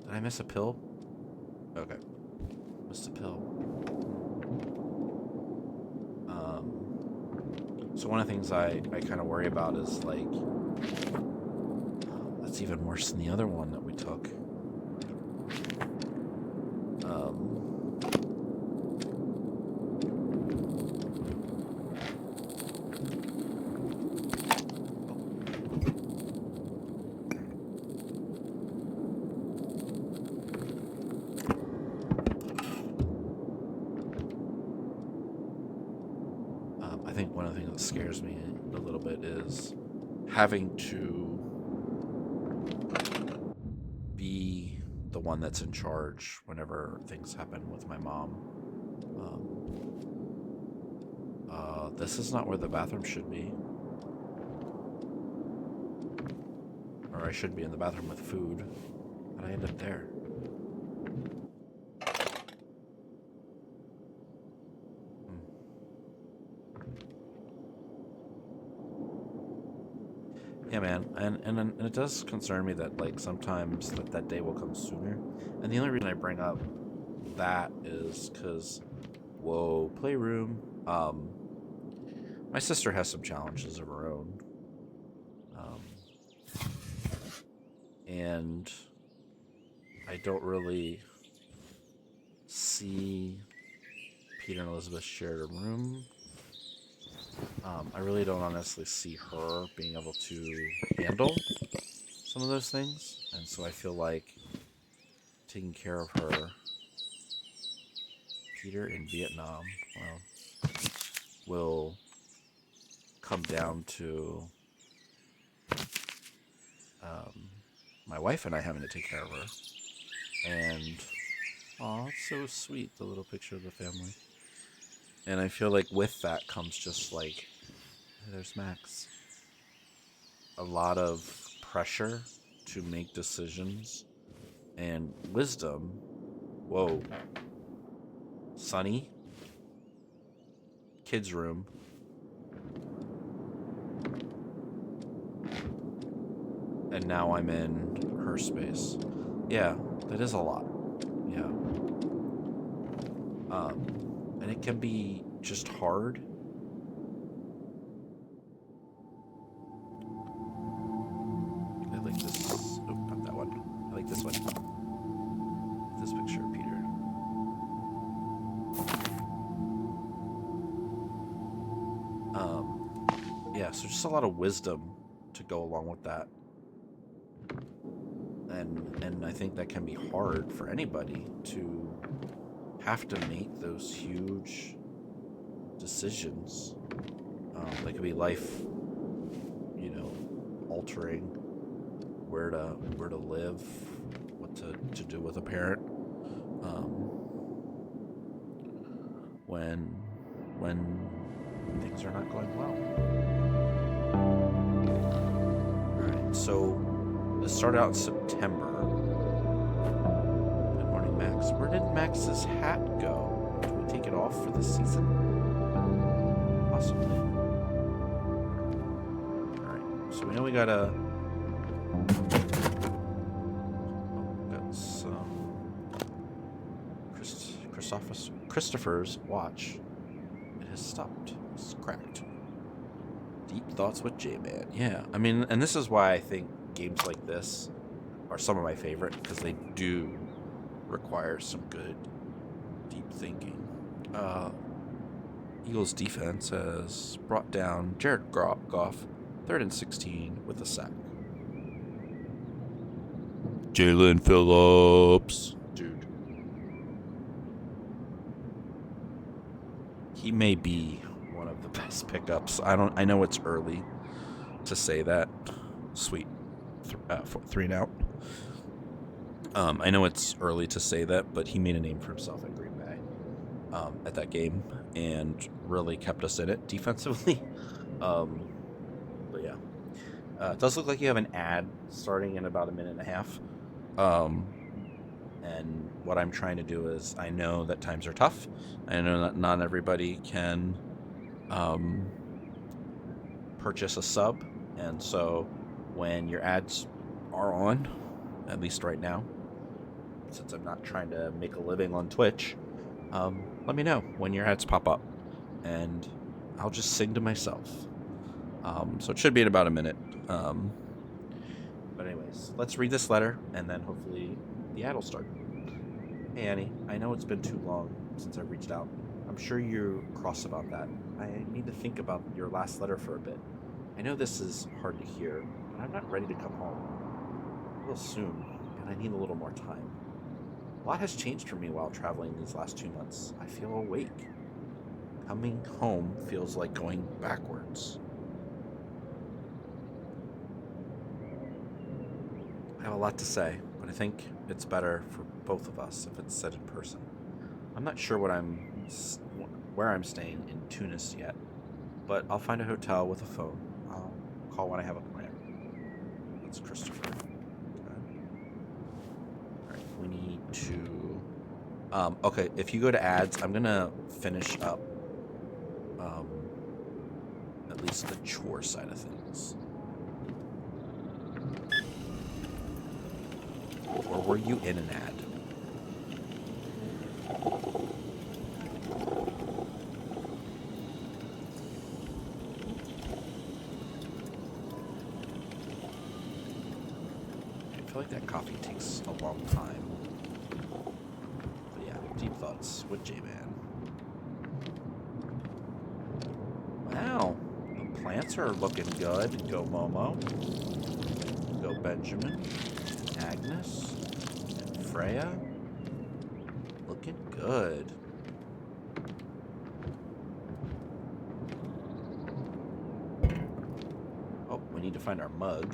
did I miss a pill? Okay. Missed a pill. So one of the things I kind of worry about is, like, that's even worse than the other one that we took. I think one of the things that scares me a little bit is having to be the one that's in charge whenever things happen with my mom. This is not where the bathroom should be. Or I should be in the bathroom with food. But I end up there. Yeah, man, and it does concern me that, like, sometimes that day will come sooner. And the only reason I bring up that is because, whoa, playroom. My sister has some challenges of her own, and I don't really see Peter and Elizabeth shared a room. I really don't honestly see her being able to handle some of those things, and so I feel like taking care of her. Peter in Vietnam, well, will come down to my wife and I having to take care of her. And, aw, it's so sweet, the little picture of the family. And I feel like with that comes just like, hey, there's Max. A lot of pressure to make decisions and wisdom. Whoa. Sunny. Kids' room. And now I'm in her space. Yeah, that is a lot. Yeah. And it can be just hard. I like this. Oh, not that one. I like this one. This picture of Peter. Yeah, so just a lot of wisdom to go along with that. And I think that can be hard for anybody to have to make those huge decisions. They could be life, altering, where to live, what to do with a parent. when things are not going well. Alright, so this started out in September. Good morning, Max. Where did Max's hat go? Did we take it off for this season? Possibly. Alright, so we know we got Christopher's watch. It has stopped. It's cracked. Deep thoughts with J-Man. Yeah, I mean, and this is why I think games like this are some of my favorite, because they do require some good, deep thinking. Eagles defense has brought down Jared Goff, 3rd and 16 with a sack. Jalen Phillips. Dude. He may be one of the best pickups. I know it's early to say that. Sweet. 3 and out. I know it's early to say that, but he made a name for himself at Green Bay at that game and really kept us in it defensively. But yeah. It does look like you have an ad starting in about a minute and a half. And what I'm trying to do is, I know that times are tough. I know that not everybody can purchase a sub. And so when your ads are on, at least right now, since I'm not trying to make a living on Twitch, let me know when your ads pop up. And I'll just sing to myself. So it should be in about a minute. But anyways, let's read this letter, and then hopefully the ad will start. Hey, Annie, I know it's been too long since I reached out. I'm sure you're cross about that. I need to think about your last letter for a bit. I know this is hard to hear, but I'm not ready to come home. I will soon, and I need a little more time. A lot has changed for me while traveling these last 2 months. I feel awake. Coming home feels like going backwards. I have a lot to say, but I think it's better for both of us if it's said in person. I'm not sure where I'm staying in Tunis yet, but I'll find a hotel with a phone. I'll call when I have a plan. That's Christopher. Okay. Alright, we need to... okay, if you go to ads, I'm going to finish up at least the chore side of things. Or were you in an ad? I feel like that coffee takes a long time. But yeah, deep thoughts with J-Man. Wow, the plants are looking good. Go Momo. Go Benjamin. Agnes. And Freya. Looking good. Oh, we need to find our mug.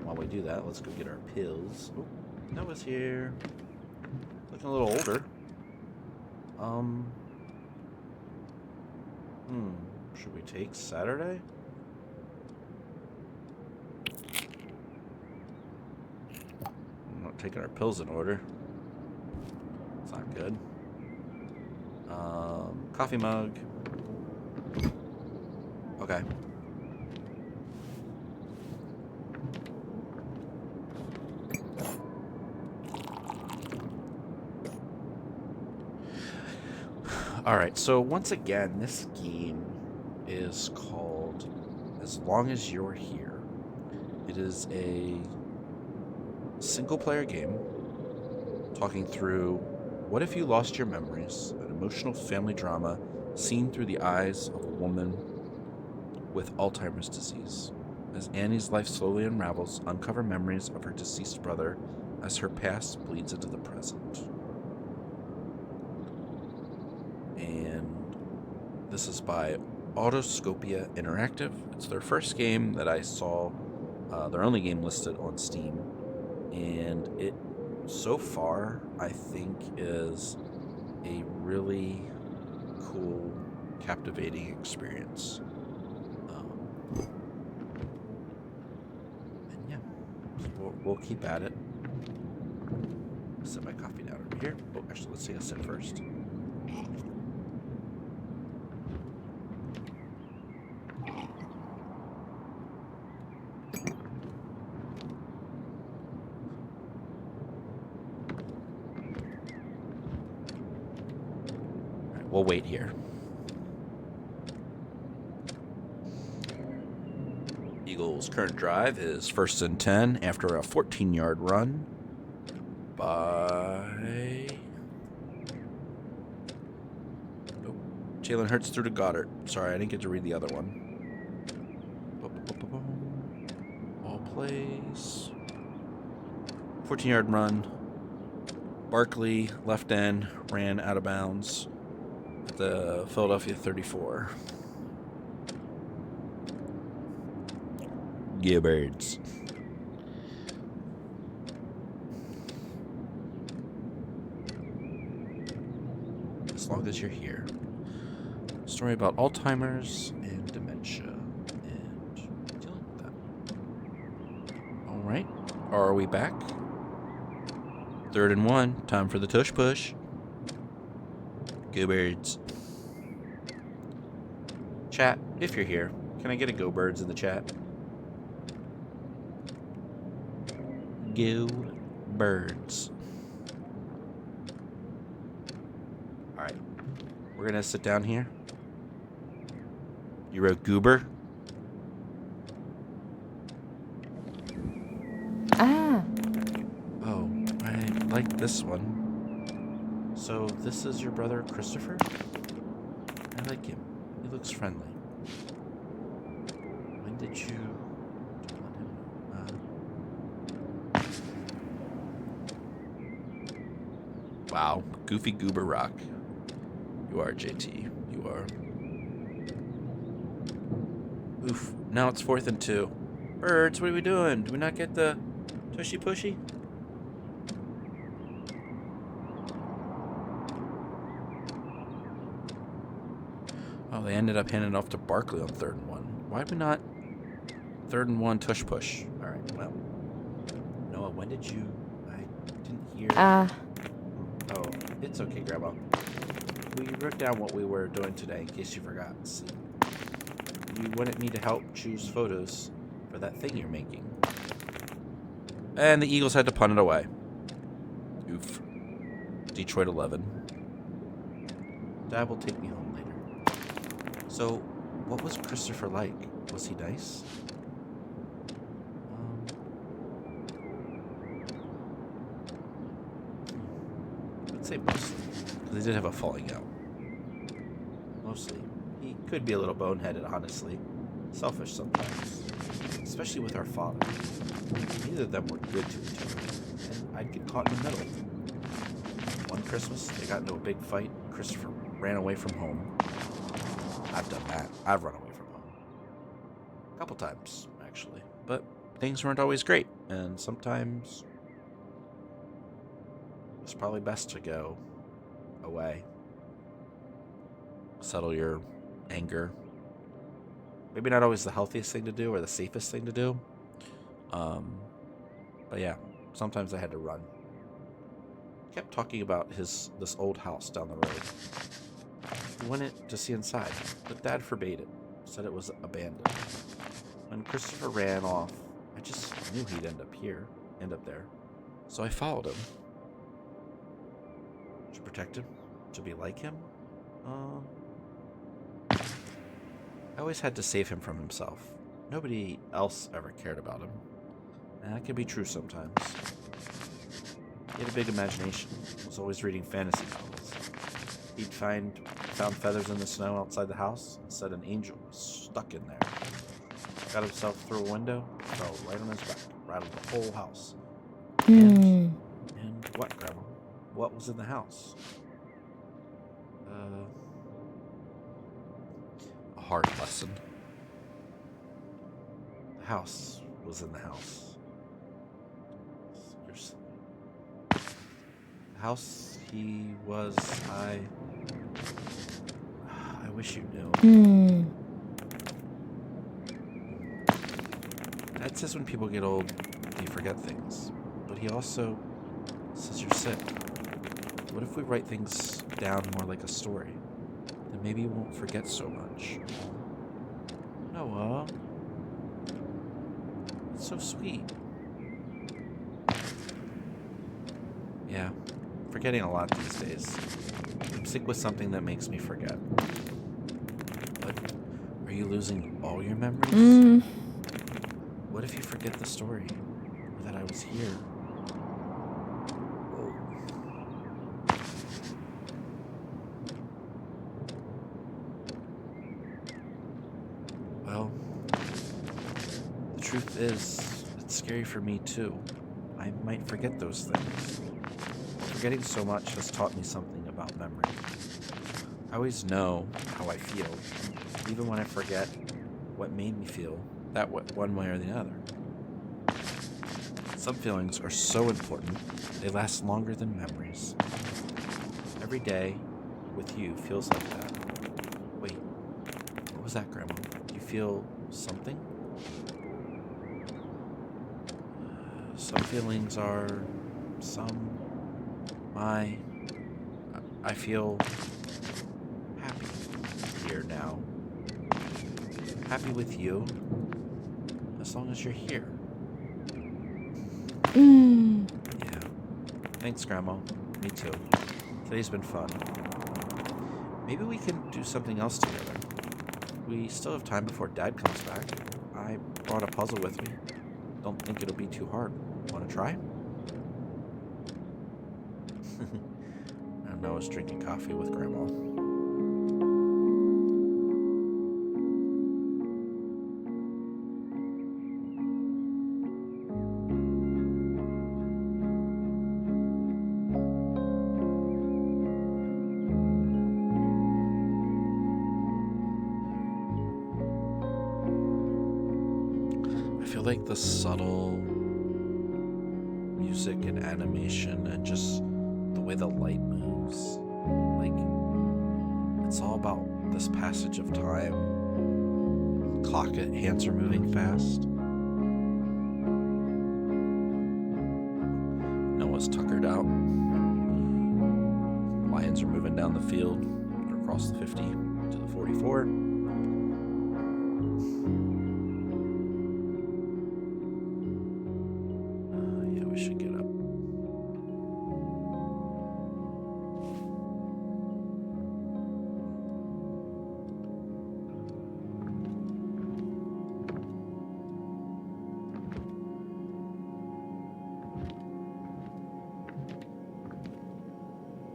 While we do that, let's go get our pills. Oh, Noah's here. Looking a little older. Should we take Saturday? I'm not taking our pills in order. It's not good. Coffee mug. Okay. Alright, so once again, this game is called As Long As You're Here. It is a single-player game talking through what if you lost your memories, an emotional family drama seen through the eyes of a woman with Alzheimer's disease. As Annie's life slowly unravels, uncover memories of her deceased brother as her past bleeds into the present. And this is by Autoscopia Interactive. It's their first game that I saw, their only game listed on Steam. And it, so far, I think is a really cool, captivating experience. And yeah, so we'll keep at it. Set my coffee down over here. Oh, actually, let's take a sip first. All right, we'll wait here. Eagles' current drive is 1st and 10 after a 14-yard run by Jalen Hurts through to Goddard. Sorry, I didn't get to read the other one. All plays. 14-yard run. Barkley, left end, ran out of bounds at the Philadelphia 34. Yeah, birds. As long as you're here. Story about Alzheimer's and dementia and dealing with that. All right. Are we back? 3rd and 1. Time for the tush push. Go Birds. Chat, if you're here, can I get a Go Birds in the chat? Go Birds. All right. We're going to sit down here. You wrote Goober? Ah. Oh, I like this one. So this is your brother Christopher? I like him. He looks friendly. When did you Wow, Goofy Goober Rock. You are, JT. You are. Oof. Now it's 4th and 2. Birds, what are we doing? Do we not get the tushy pushy? Oh, they ended up handing it off to Barkley on 3rd and 1. Why we not 3rd and 1 tush push? All right, well. Noah, when did you... I didn't hear... Oh, it's okay, Grandma. We wrote down what we were doing today in case you forgot. See, you wanted me to help choose photos for that thing you're making. And the Eagles had to punt it away. Oof. Detroit 11. Dad will take me home later. So, what was Christopher like? Was he nice? I'd say mostly. Because they did have a falling out. Mostly. He could be a little boneheaded, honestly. Selfish sometimes. Especially with our father. Neither of them were good to each other. And I'd get caught in the middle. One Christmas, they got into a big fight. Christopher ran away from home. I've done that. I've run away from home. A couple times, actually. But things weren't always great. And sometimes it's probably best to go away. Settle your anger. Maybe not always the healthiest thing to do or the safest thing to do. But yeah, sometimes I had to run. He kept talking about this old house down the road. He wanted to see inside, but Dad forbade it. Said it was abandoned. When Christopher ran off, I just knew he'd end up there. So I followed him. To protect him? To be like him? I always had to save him from himself. Nobody else ever cared about him. And that can be true sometimes. He had a big imagination. Was always reading fantasy novels. He'd found feathers in the snow outside the house and said an angel was stuck in there. Got himself through a window, fell right on his back, rattled the whole house. And what, Grandma? What was in the house? A hard lesson. The house was in the house. The house he was, I wish you knew. Hmm. Dad says when people get old, they forget things. But he also says you're sick. What if we write things down more like a story? Then maybe you won't forget so much. Noah. It's so sweet. Yeah, forgetting a lot these days. I'm sick with something that makes me forget. But are you losing all your memories? What if you forget the story? Or that I was here? Whoa. Well, the truth is, it's scary for me too. I might forget those things. Forgetting so much has taught me something about memory. I always know how I feel, even when I forget what made me feel that one way or the other. Some feelings are so important, they last longer than memories. Every day with you feels like that. Wait, what was that, Grandma? You feel something? Some feelings are I feel happy here now. Happy with you, as long as you're here. Yeah. Thanks, Grandma. Me too. Today's been fun. Maybe we can do something else together. We still have time before Dad comes back. I brought a puzzle with me. Don't think it'll be too hard. Want to try? And Noah's drinking coffee with Grandma. I feel like the subtle music and animation and just the way the light moves, like, it's all about this passage of time. Clock hands are moving fast. Noah's tuckered out. Lions are moving down the field. They're across the 50 to the 44. Yeah, we should get up.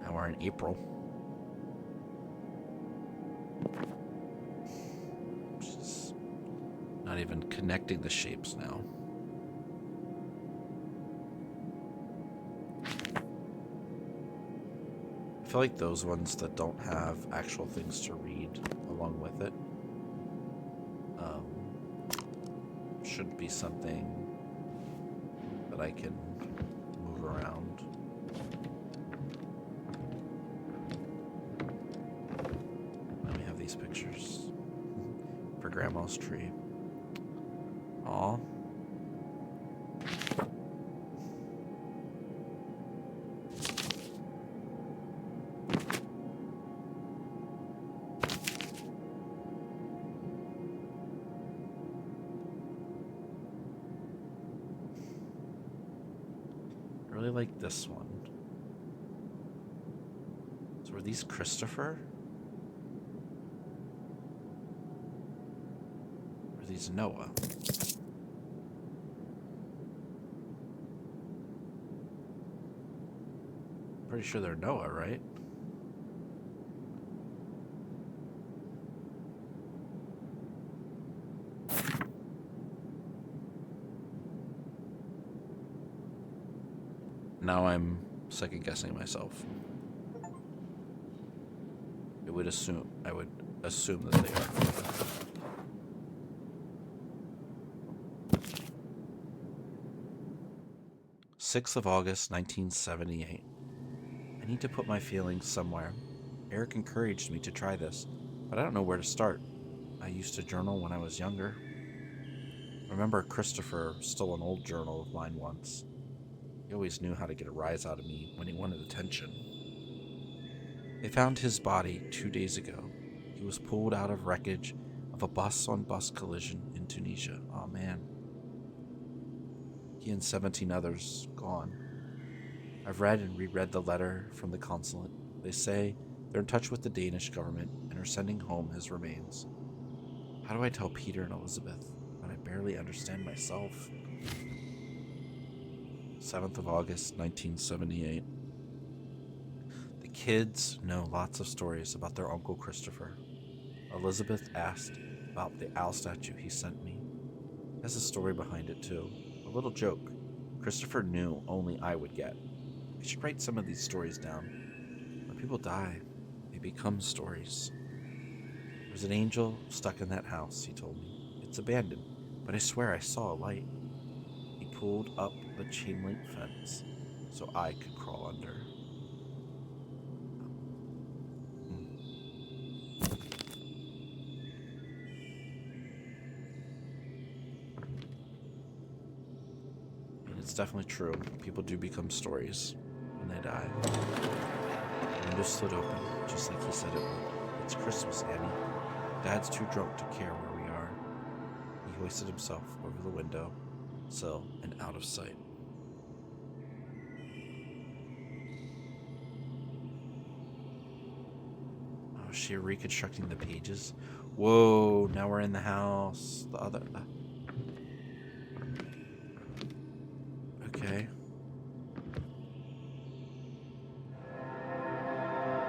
Now we're in April. Just not even connecting the shapes now. I feel like those ones that don't have actual things to read along with it should be something that I can move around. Then we have these pictures for Grandma's tree. Aw. I really like this one. So are these Christopher? Or are these Noah? Pretty sure they're Noah, right? Now I'm second guessing myself. I would assume that they are. 6th of August, 1978. I need to put my feelings somewhere. Eric encouraged me to try this. but I don't know where to start. I used to journal when I was younger. I remember Christopher stole an old journal of mine once. He always knew how to get a rise out of me when he wanted attention. They found his body 2 days ago. He was pulled out of wreckage of a bus-on-bus collision in Tunisia. Oh man. He and 17 others gone. I've read and reread the letter from the consulate. They say they're in touch with the Danish government and are sending home his remains. How do I tell Peter and Elizabeth when I barely understand myself? 7th of August, 1978. The kids know lots of stories about their Uncle Christopher. Elizabeth asked about the owl statue he sent me. It has a story behind it, too. A little joke. Christopher knew only I would get. I should write some of these stories down. When people die, they become stories. There's an angel stuck in that house, he told me. It's abandoned, but I swear I saw a light. He pulled up the chain link fence so I could crawl under. And it's definitely true. People do become stories when they die. The window stood open, just like he said it would. It's Christmas, Annie. Dad's too drunk to care where we are. He hoisted himself over the window sill and out of sight. Oh, is she reconstructing the pages? Whoa, now we're in the house. The other... Okay.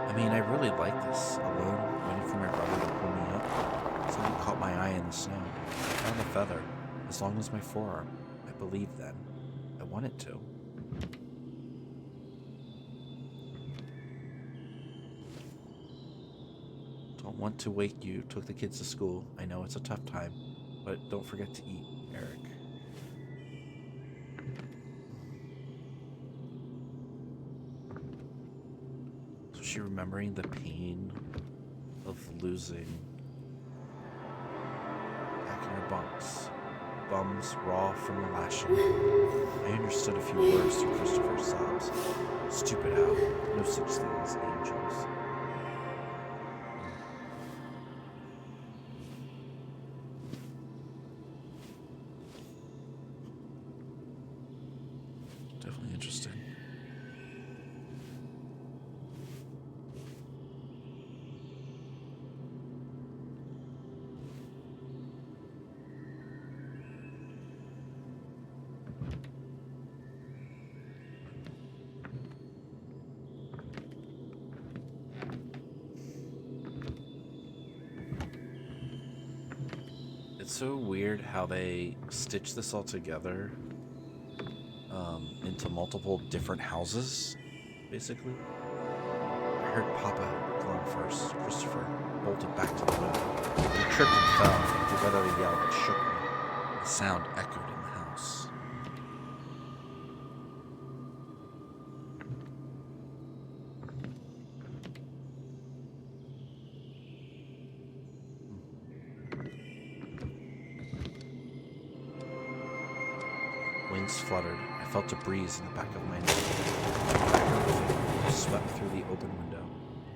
I mean, I really like this. Alone, waiting for my brother to pull me up. Something caught my eye in the snow. I found a feather, as long as my forearm. I believed then. I wanted to. Don't want to wake you. Took the kids to school. I know it's a tough time, but don't forget to eat, Eric. So she remembering the pain of losing back in her bunks. Bums raw from the lashing. I understood a few words through Christopher's sobs. Stupid owl. No such thing as angels. Definitely interesting. It's so weird how they stitch this all together into multiple different houses, basically. I heard Papa groan first. Christopher bolted back to the window. He tripped and fell. He let out a yell that shook me. The sound echoed in the house. Wings fluttered. I felt a breeze in the back of my neck. The back of the finger swept through the open window,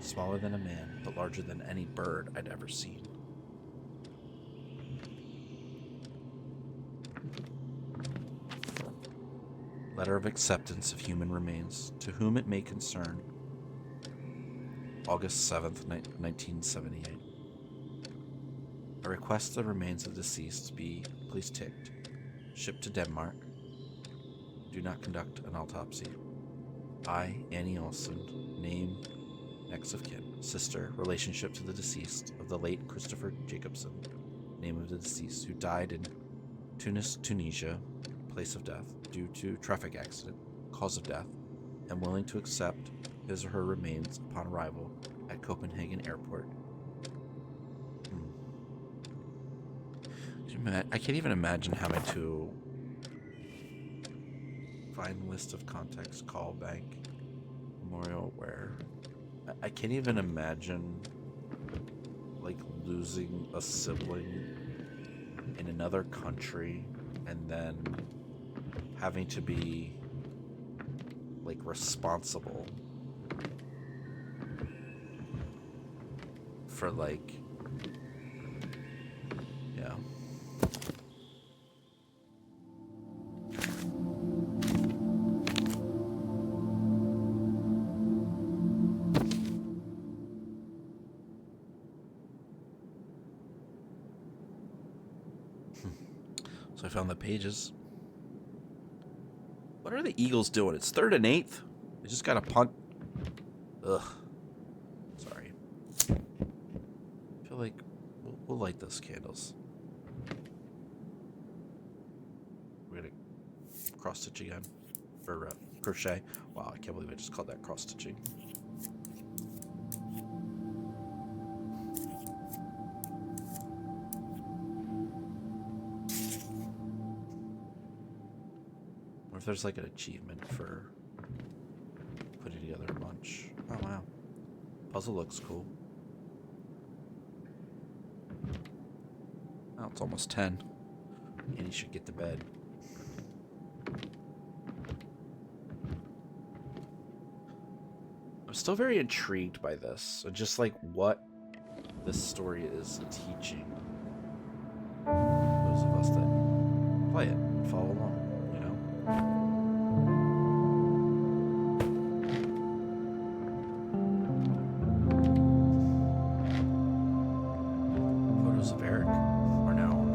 smaller than a man, but larger than any bird I'd ever seen. Letter of acceptance of human remains, to whom it may concern. August 7th, 1978. I request the remains of deceased be, please ticked, shipped to Denmark. Do not conduct an autopsy. I, Annie Olsen, name, next of kin, sister, relationship to the deceased of the late Christopher Jacobson, name of the deceased, who died in Tunis, Tunisia, place of death, due to traffic accident, cause of death, am willing to accept his or her remains upon arrival at Copenhagen Airport. I can't even imagine having to find list of contacts, call bank, memorial where. I can't even imagine like losing a sibling in another country and then having to be like responsible for like, yeah. So I found the pages. What are the Eagles doing? It's 3rd and 8th. They just got a punt. Ugh. Sorry. I feel like we'll light those candles. We're gonna cross stitch again, or crochet. Wow, I can't believe I just called that cross stitching. What if there's like an achievement for putting together a bunch? Oh wow, puzzle looks cool. Oh, it's almost 10. And he should get to bed. I'm still very intrigued by this. Just like what this story is teaching those of us that play it and follow along, you know? Photos of Eric are now on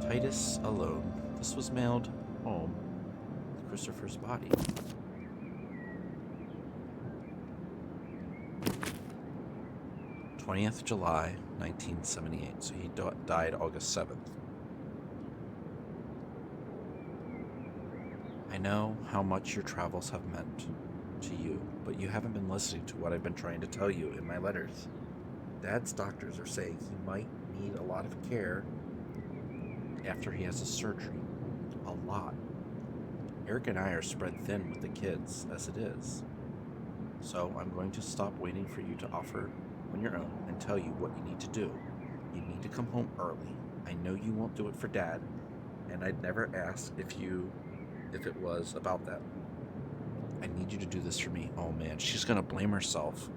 there. Titus alone. This was mailed home with Christopher's body. July 1978, so he died August 7th. I know how much your travels have meant to you, but you haven't been listening to what I've been trying to tell you in my letters. Dad's doctors are saying he might need a lot of care after he has a surgery. A lot. Eric and I are spread thin with the kids as it is. So I'm going to stop waiting for you to offer on your own and tell you what you need to do. You need to come home early. I know you won't do it for Dad, and I'd never ask if it was about that. I need you to do this for me. Oh man, she's gonna blame herself.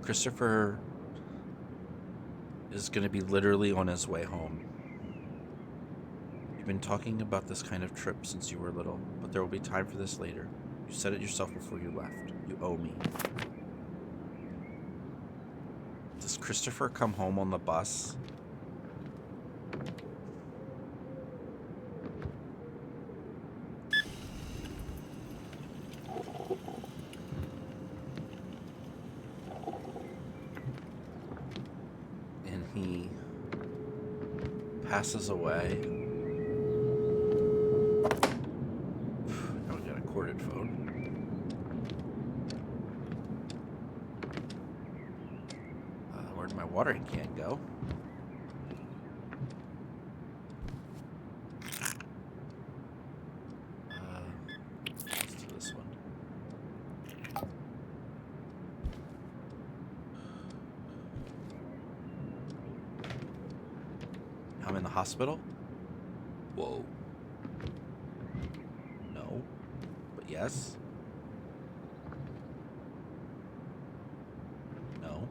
Christopher is gonna be literally on his way home. You've been talking about this kind of trip since you were little, but there will be time for this later. You said it yourself before you left. You owe me. Does Christopher come home on the bus? And he passes away. Now we got a corded phone. Where'd my watering can go? Let's do this one. I'm in the hospital? Whoa. No. But yes. No.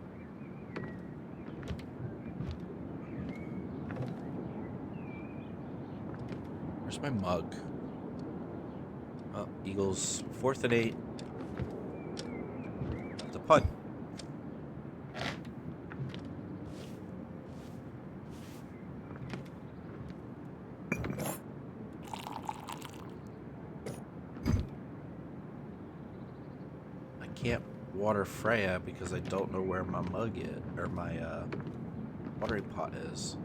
Where's my mug? Oh, Eagles 4th and 8. That's a punt. I can't water Freya because I don't know where my mug is, or my watering pot is.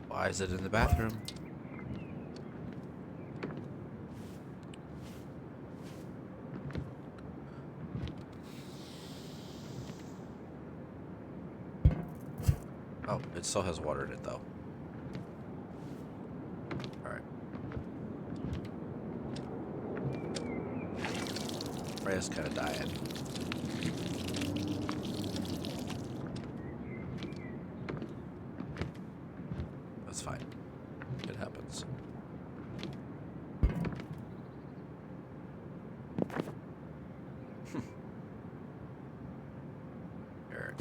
Why is it in the bathroom? It still has water in it, though. Alright. Freya's kind of dying. That's fine. It happens. Eric.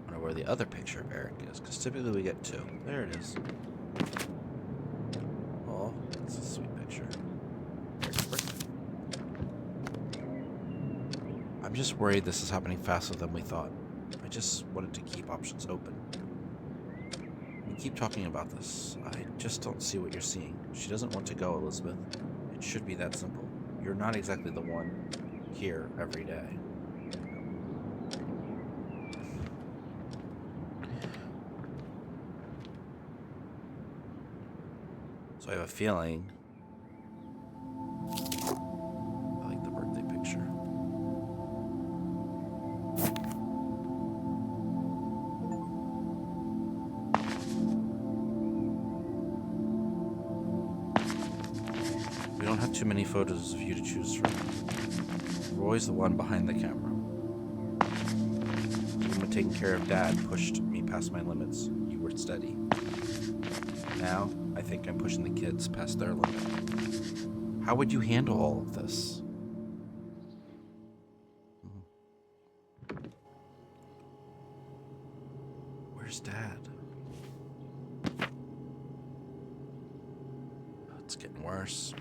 I wonder where the other picture of Eric is, because typically we get two. There it is. Oh, that's a sweet picture. Eric's birthday. I'm just worried this is happening faster than we thought. I just wanted to keep options open. We keep talking about this. I just don't see what you're seeing. She doesn't want to go, Elizabeth. It should be that simple. You're not exactly the one here every day. So I have a feeling I like the birthday picture. We don't have too many photos of you to choose from. You're always the one behind the camera. Even when taking care of Dad pushed me past my limits, you were steady. Now, I think I'm pushing the kids past their limit. How would you handle all of this? Where's Dad? It's getting worse.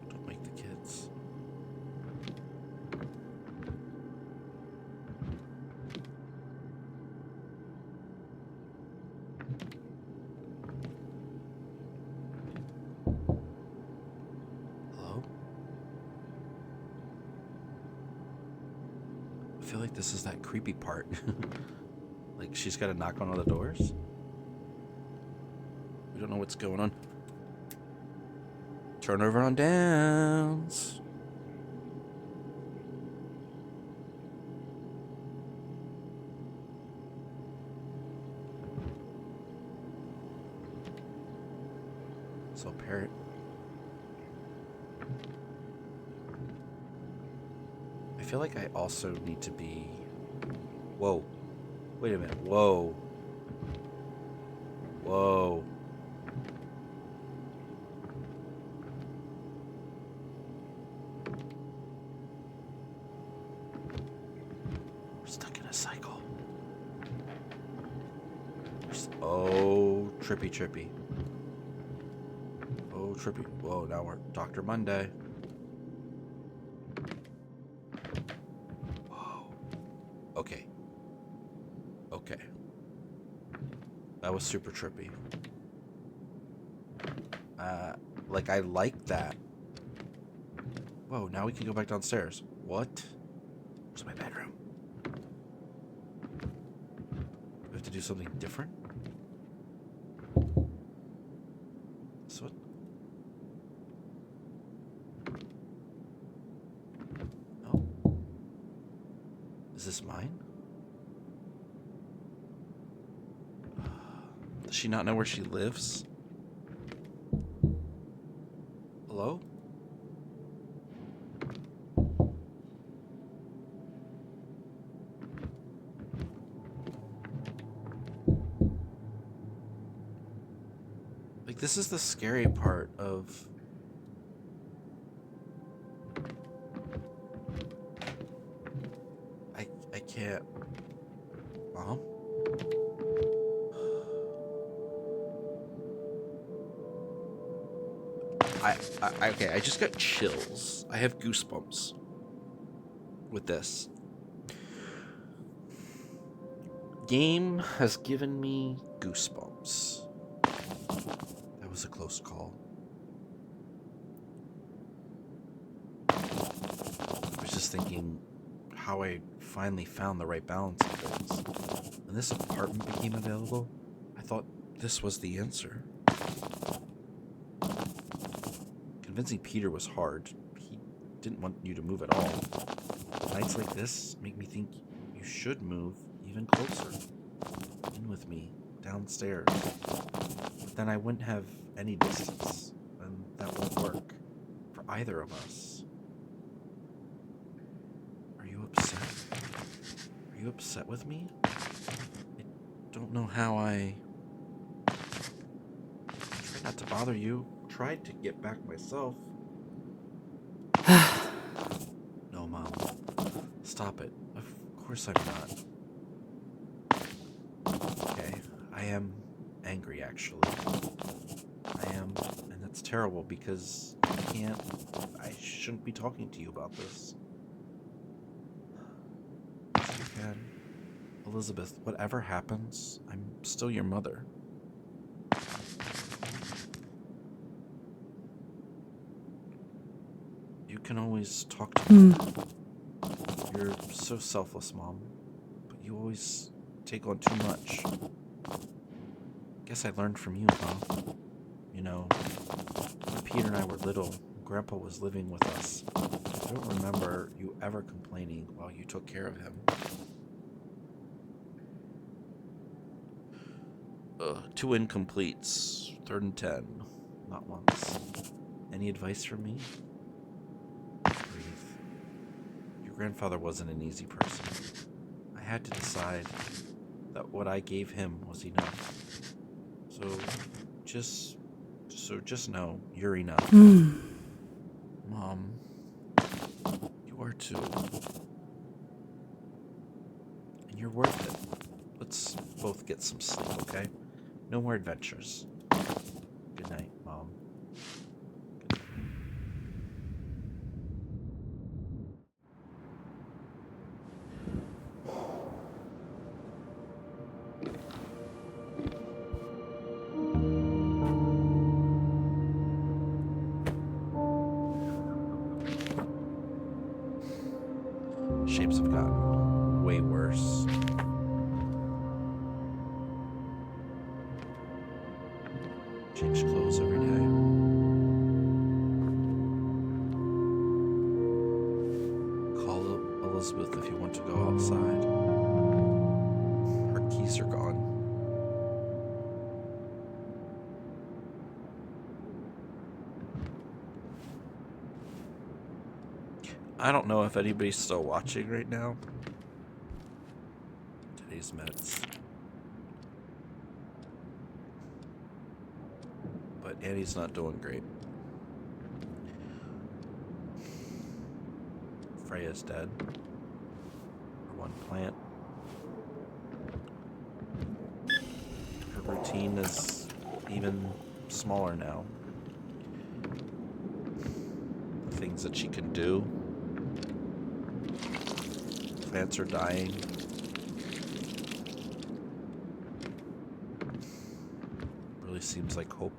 Don't make the kids. Hello? I feel like this is that creepy part. Like she's got to knock on all the doors. We don't know what's going on. Turnover on downs. So parrot. I feel like I also need to be... Whoa. Wait a minute. Whoa. Whoa. We're stuck in a cycle. Oh, trippy. Oh, trippy. Whoa, now we're Dr. Monday. Okay. That was super trippy. Like, I like that. Whoa, now we can go back downstairs. What? Where's my bedroom? Do we have to do something different? So what? Oh. Is this mine? Does she not know where she lives? Hello? Like, this is the scary part of... I can't... Mom? Okay, I just got chills. I have goosebumps with this. Game has given me goosebumps. That was a close call. I was just thinking how I finally found the right balance of things. When this apartment became available, I thought this was the answer. Convincing Peter was hard. He didn't want you to move at all. Nights like this make me think you should move even closer. In with me, downstairs. But then I wouldn't have any distance, and that won't work for either of us. Are you upset? Are you upset with me? I don't know how I tried not to bother you. Tried to get back myself. No, Mom. Stop it. Of course I'm not. Okay, I am angry, actually. I am, and that's terrible because I shouldn't be talking to you about this. Yes, you can. Elizabeth, whatever happens, I'm still your mother. You can always talk to me. You're so selfless, Mom, but you always take on too much. Guess I learned from you, huh? You know, when Peter and I were little, Grandpa was living with us. I don't remember you ever complaining while you took care of him. 2 incompletes. 3rd and 10. Not once. Any advice from me? Breathe. Your grandfather wasn't an easy person. I had to decide that what I gave him was enough. So just know you're enough. Mom, you are too. And you're worth it. Let's both get some sleep, okay? No more adventures. Good night, Mom. Good night. Shapes have gotten way worse. Change clothes every day. Call Elizabeth if you want to go outside. Her keys are gone. I don't know if anybody's still watching right now. Today's meds. But Annie's not doing great. Freya's dead. Her one plant. Her routine is even smaller now. The things that she can do. Plants are dying. Really seems like hope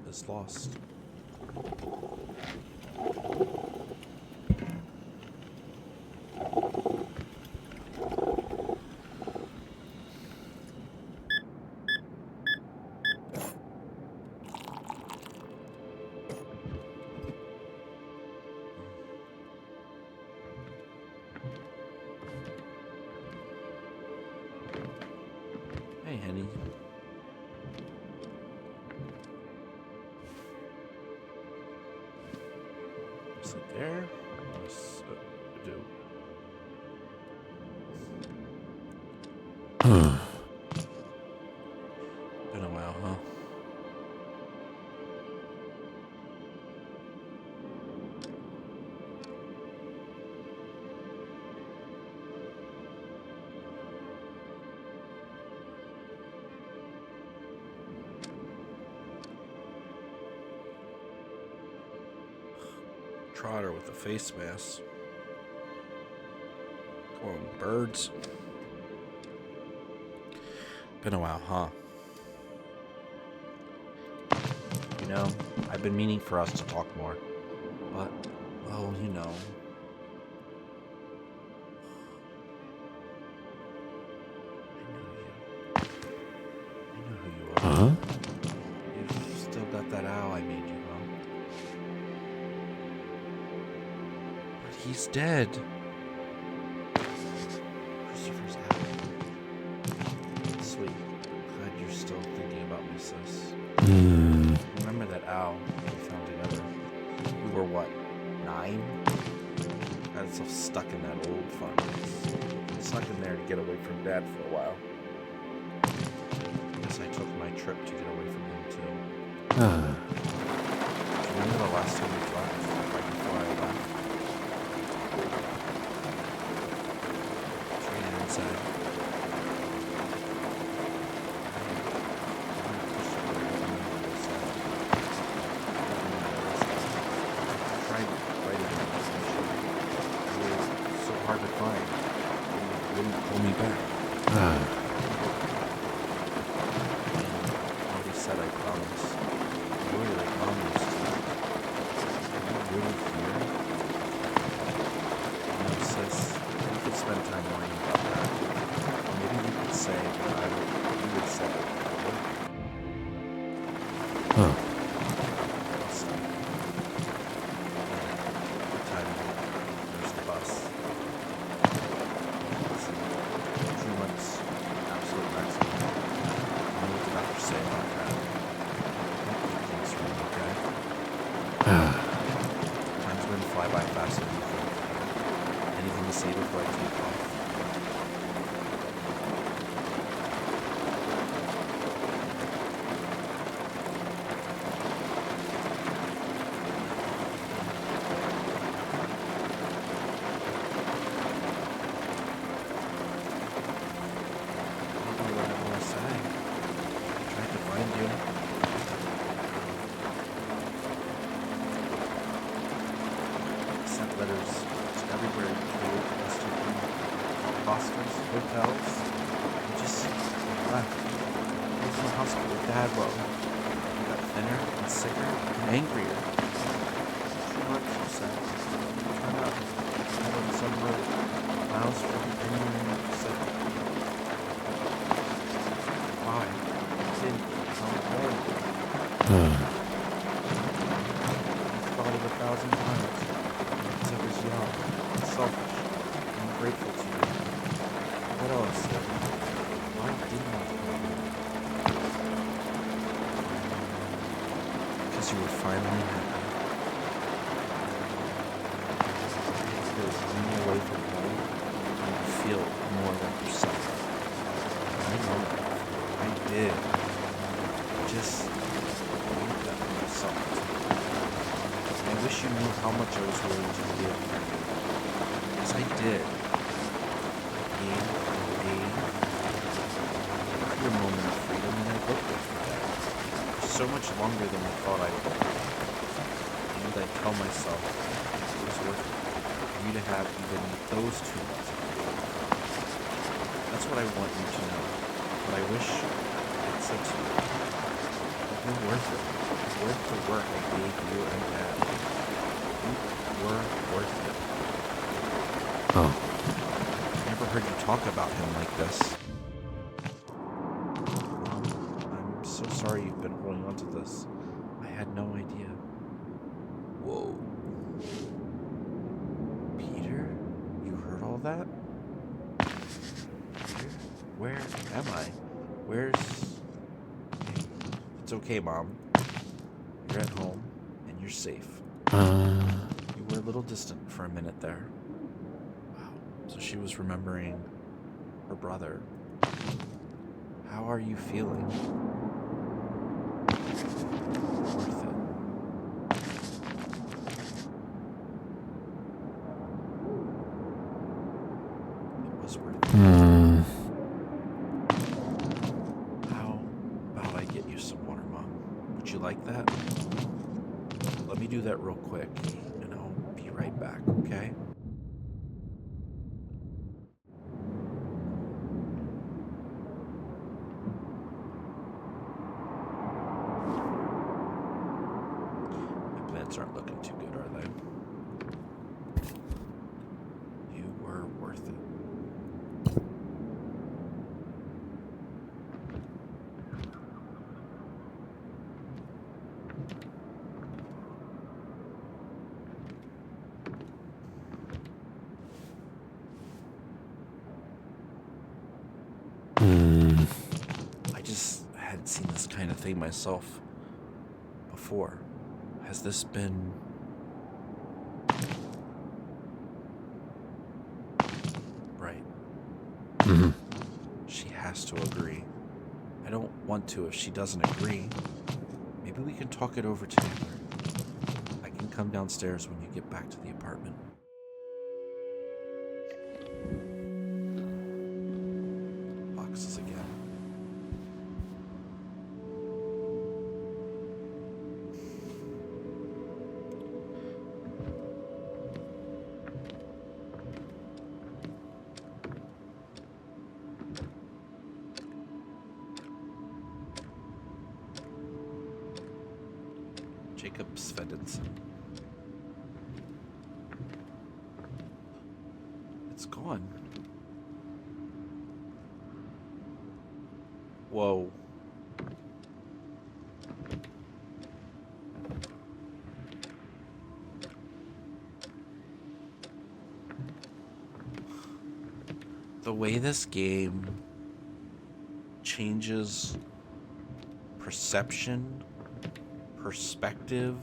is lost. Hey, Henny. Is it there? Yes, I do. Been a while, huh? Trotter with a face mask. Come on, birds. Been a while, huh? You know, I've been meaning for us to talk more. But, well, you know. Huh? You've still got that owl I made you, huh? But he's dead. Christopher's owl. Sweet. Glad you're still thinking about me, sis. Remember that owl we found together? We were what, 9? Got itself stuck in that old farmhouse. Stuck in there to get away from Dad for a while. Guess I took my trip to get away from him too. Do you remember the last time we talked? Right before I left? Train inside. Hard to find. Wouldn't pull me back. Nobody said I promise. Really, I promised. Are you really here? You know, sis, we could spend time worrying about that. Or maybe you could say that you would say I would. What time is it? There's the bus. 3 months, absolute maximum. I know what the doctors say about that. Don't keep things from me, okay? Time's going to fly by faster than you think. Anything to say before I take off? Letters to everywhere to hostels, hotels. We just left. I was in the hospital with Dad while he got thinner and sicker and angrier. 2 months, you said. Turn up. Out on some road. Miles from anywhere you said. Why? I didn't come home. I've thought it 1,000 times. I was young, and selfish, and ungrateful to you. What else? Why didn't I come home? Because you were finally happy. Because being away from home, you feel more like yourself. I know that. I did. I just believed that for myself too. I wish you knew how much I was willing to give for you. Yes, I did. I gave and gave. Took your moment of freedom and I booked it for that. For so much longer than I thought I would. And I'd tell myself it was worth it for you to have even those 2 months of freedom. That's what I want you to know. But I wish I'd said to you, you're worth it. You're worth the work I gave you and Dad. You were worth it. Oh. I never heard you talk about him like this. I'm so sorry you've been holding on to this. I had no idea. Whoa. Peter? You heard all that? Peter? Where am I? Where's... It's okay, Mom. You're at home, and you're safe. You were a little distant for a minute there. Wow. So she was remembering her brother. How are you feeling? Worth it. It was worth it. How about I get you some water, Mom? Would you like that? Let me do that real quick, and I'll be right back, okay? My plans aren't looking too good, are they? You were worth it. kind of thing myself before. Has this been... Right. Mhm. She has to agree. I don't want to if she doesn't agree. Maybe we can talk it over together. I can come downstairs when you get back to the apartment. Boxes again. Jacob Svedinson. It's gone. Whoa. The way this game changes perception, perspective.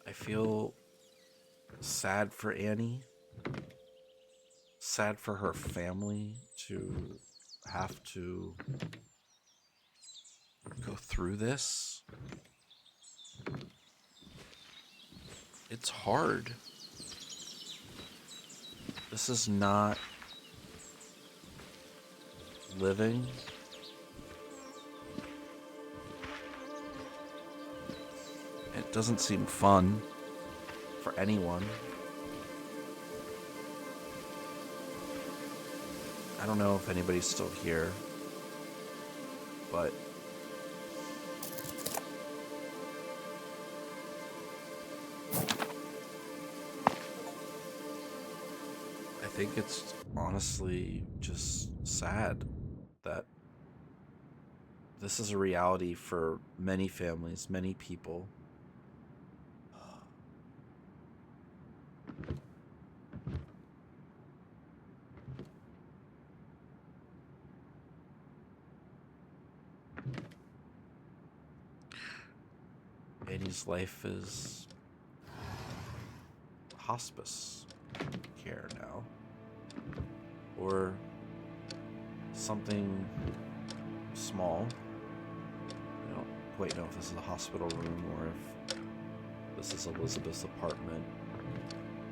I feel sad for Annie. Sad for her family to have to go through this. It's hard. This is not living. It doesn't seem fun for anyone. I don't know if anybody's still here, but I think it's honestly just sad that this is a reality for many families, many people. Annie's life is hospice care now, or something small. I don't quite know if this is a hospital room or if this is Elizabeth's apartment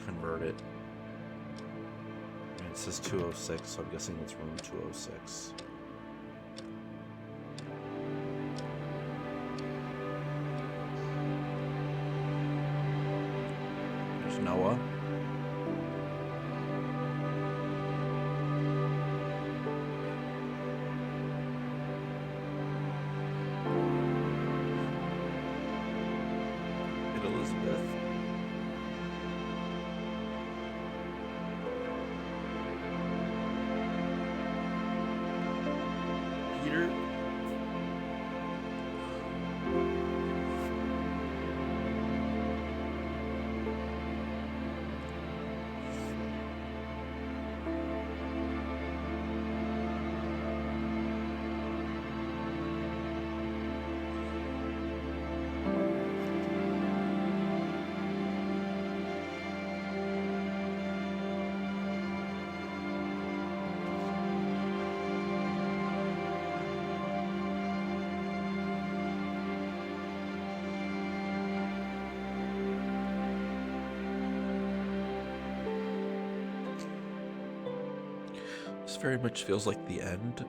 converted. I mean, it says 206, so I'm guessing it's room 206. There's Noah. And Elizabeth. Peter. This very much feels like the end.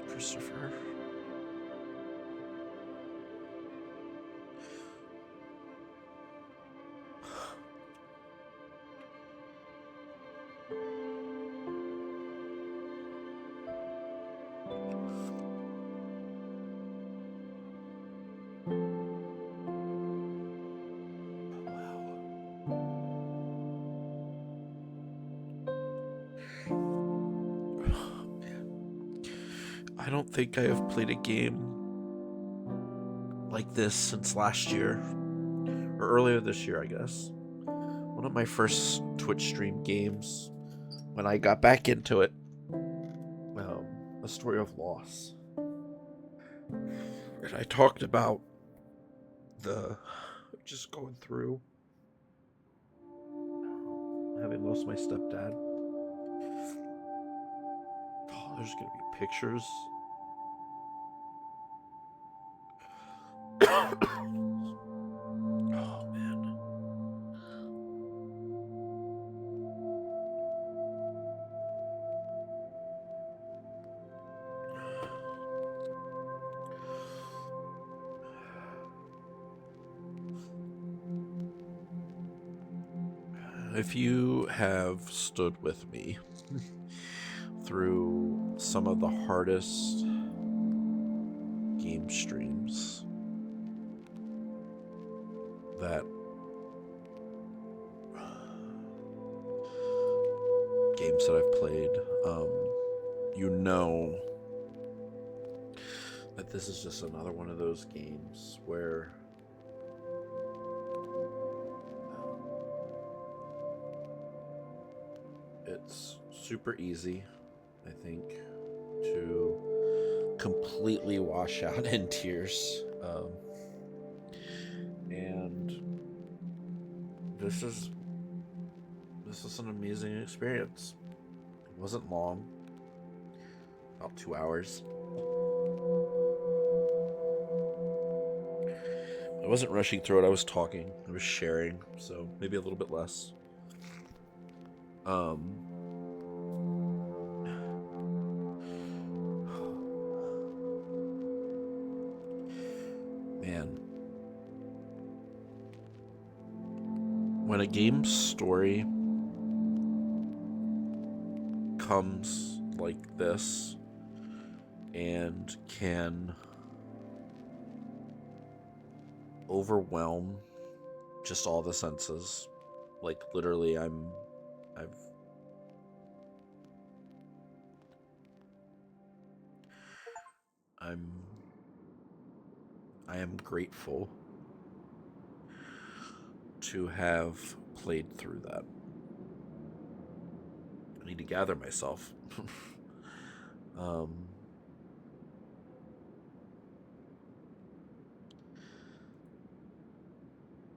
Christopher. I don't think I have played a game like this since last year, or earlier this year, I guess. One of my first Twitch stream games, when I got back into it, A Story of Loss. And I talked about just going through having lost my stepdad. Oh, there's gonna be pictures. Oh man. If you have stood with me through some of the hardest game streams that games that I've played, you know that this is just another one of those games where it's super easy, I think, to completely wash out in tears. And this is an amazing experience. It wasn't long, about 2 hours. I wasn't rushing through it. I was talking. I was sharing, so maybe a little bit less. Man, when a game's story comes like this and can overwhelm just all the senses, like literally I am grateful to have played through that. I need to gather myself.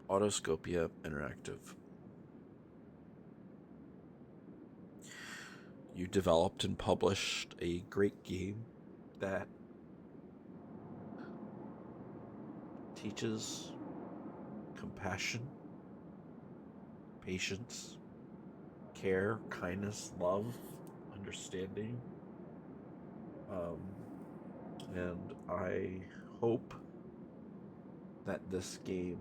Autoscopia Interactive. You developed and published a great game that teaches compassion, patience, care, kindness, love, understanding. And I hope that this game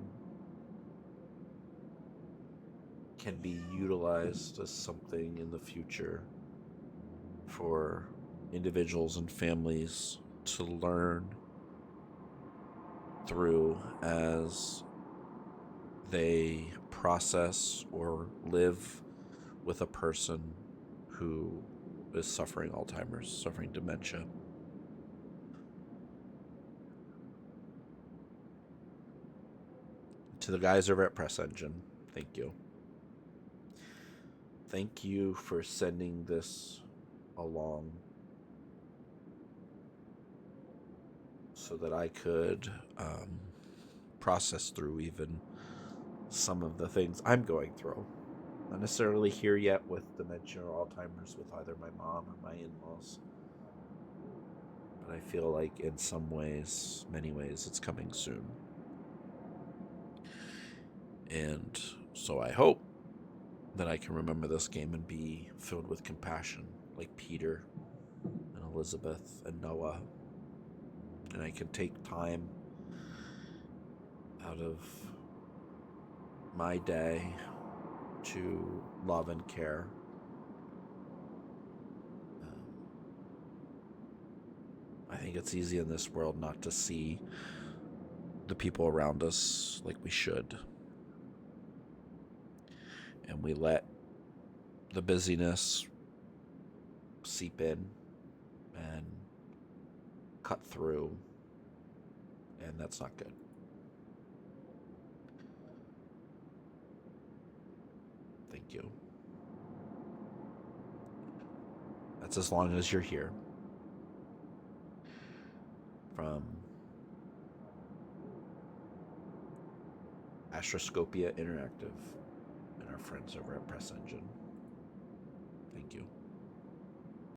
can be utilized as something in the future for individuals and families to learn through as they process or live with a person who is suffering Alzheimer's, suffering dementia. To the guys over at Press Engine, thank you. Thank you for sending this along so that I could process through even some of the things I'm going through. Not necessarily here yet with dementia or Alzheimer's with either my mom or my in-laws. But I feel like in some ways, many ways, it's coming soon. And so I hope that I can remember this game and be filled with compassion, like Peter and Elizabeth and Noah. And I can take time out of my day to love and care. I think it's easy in this world not to see the people around us like we should. And we let the busyness seep in and cut through, and that's not good. Thank you. That's as long as you're here. From Astroscopia Interactive and our friends over at Press Engine. Thank you.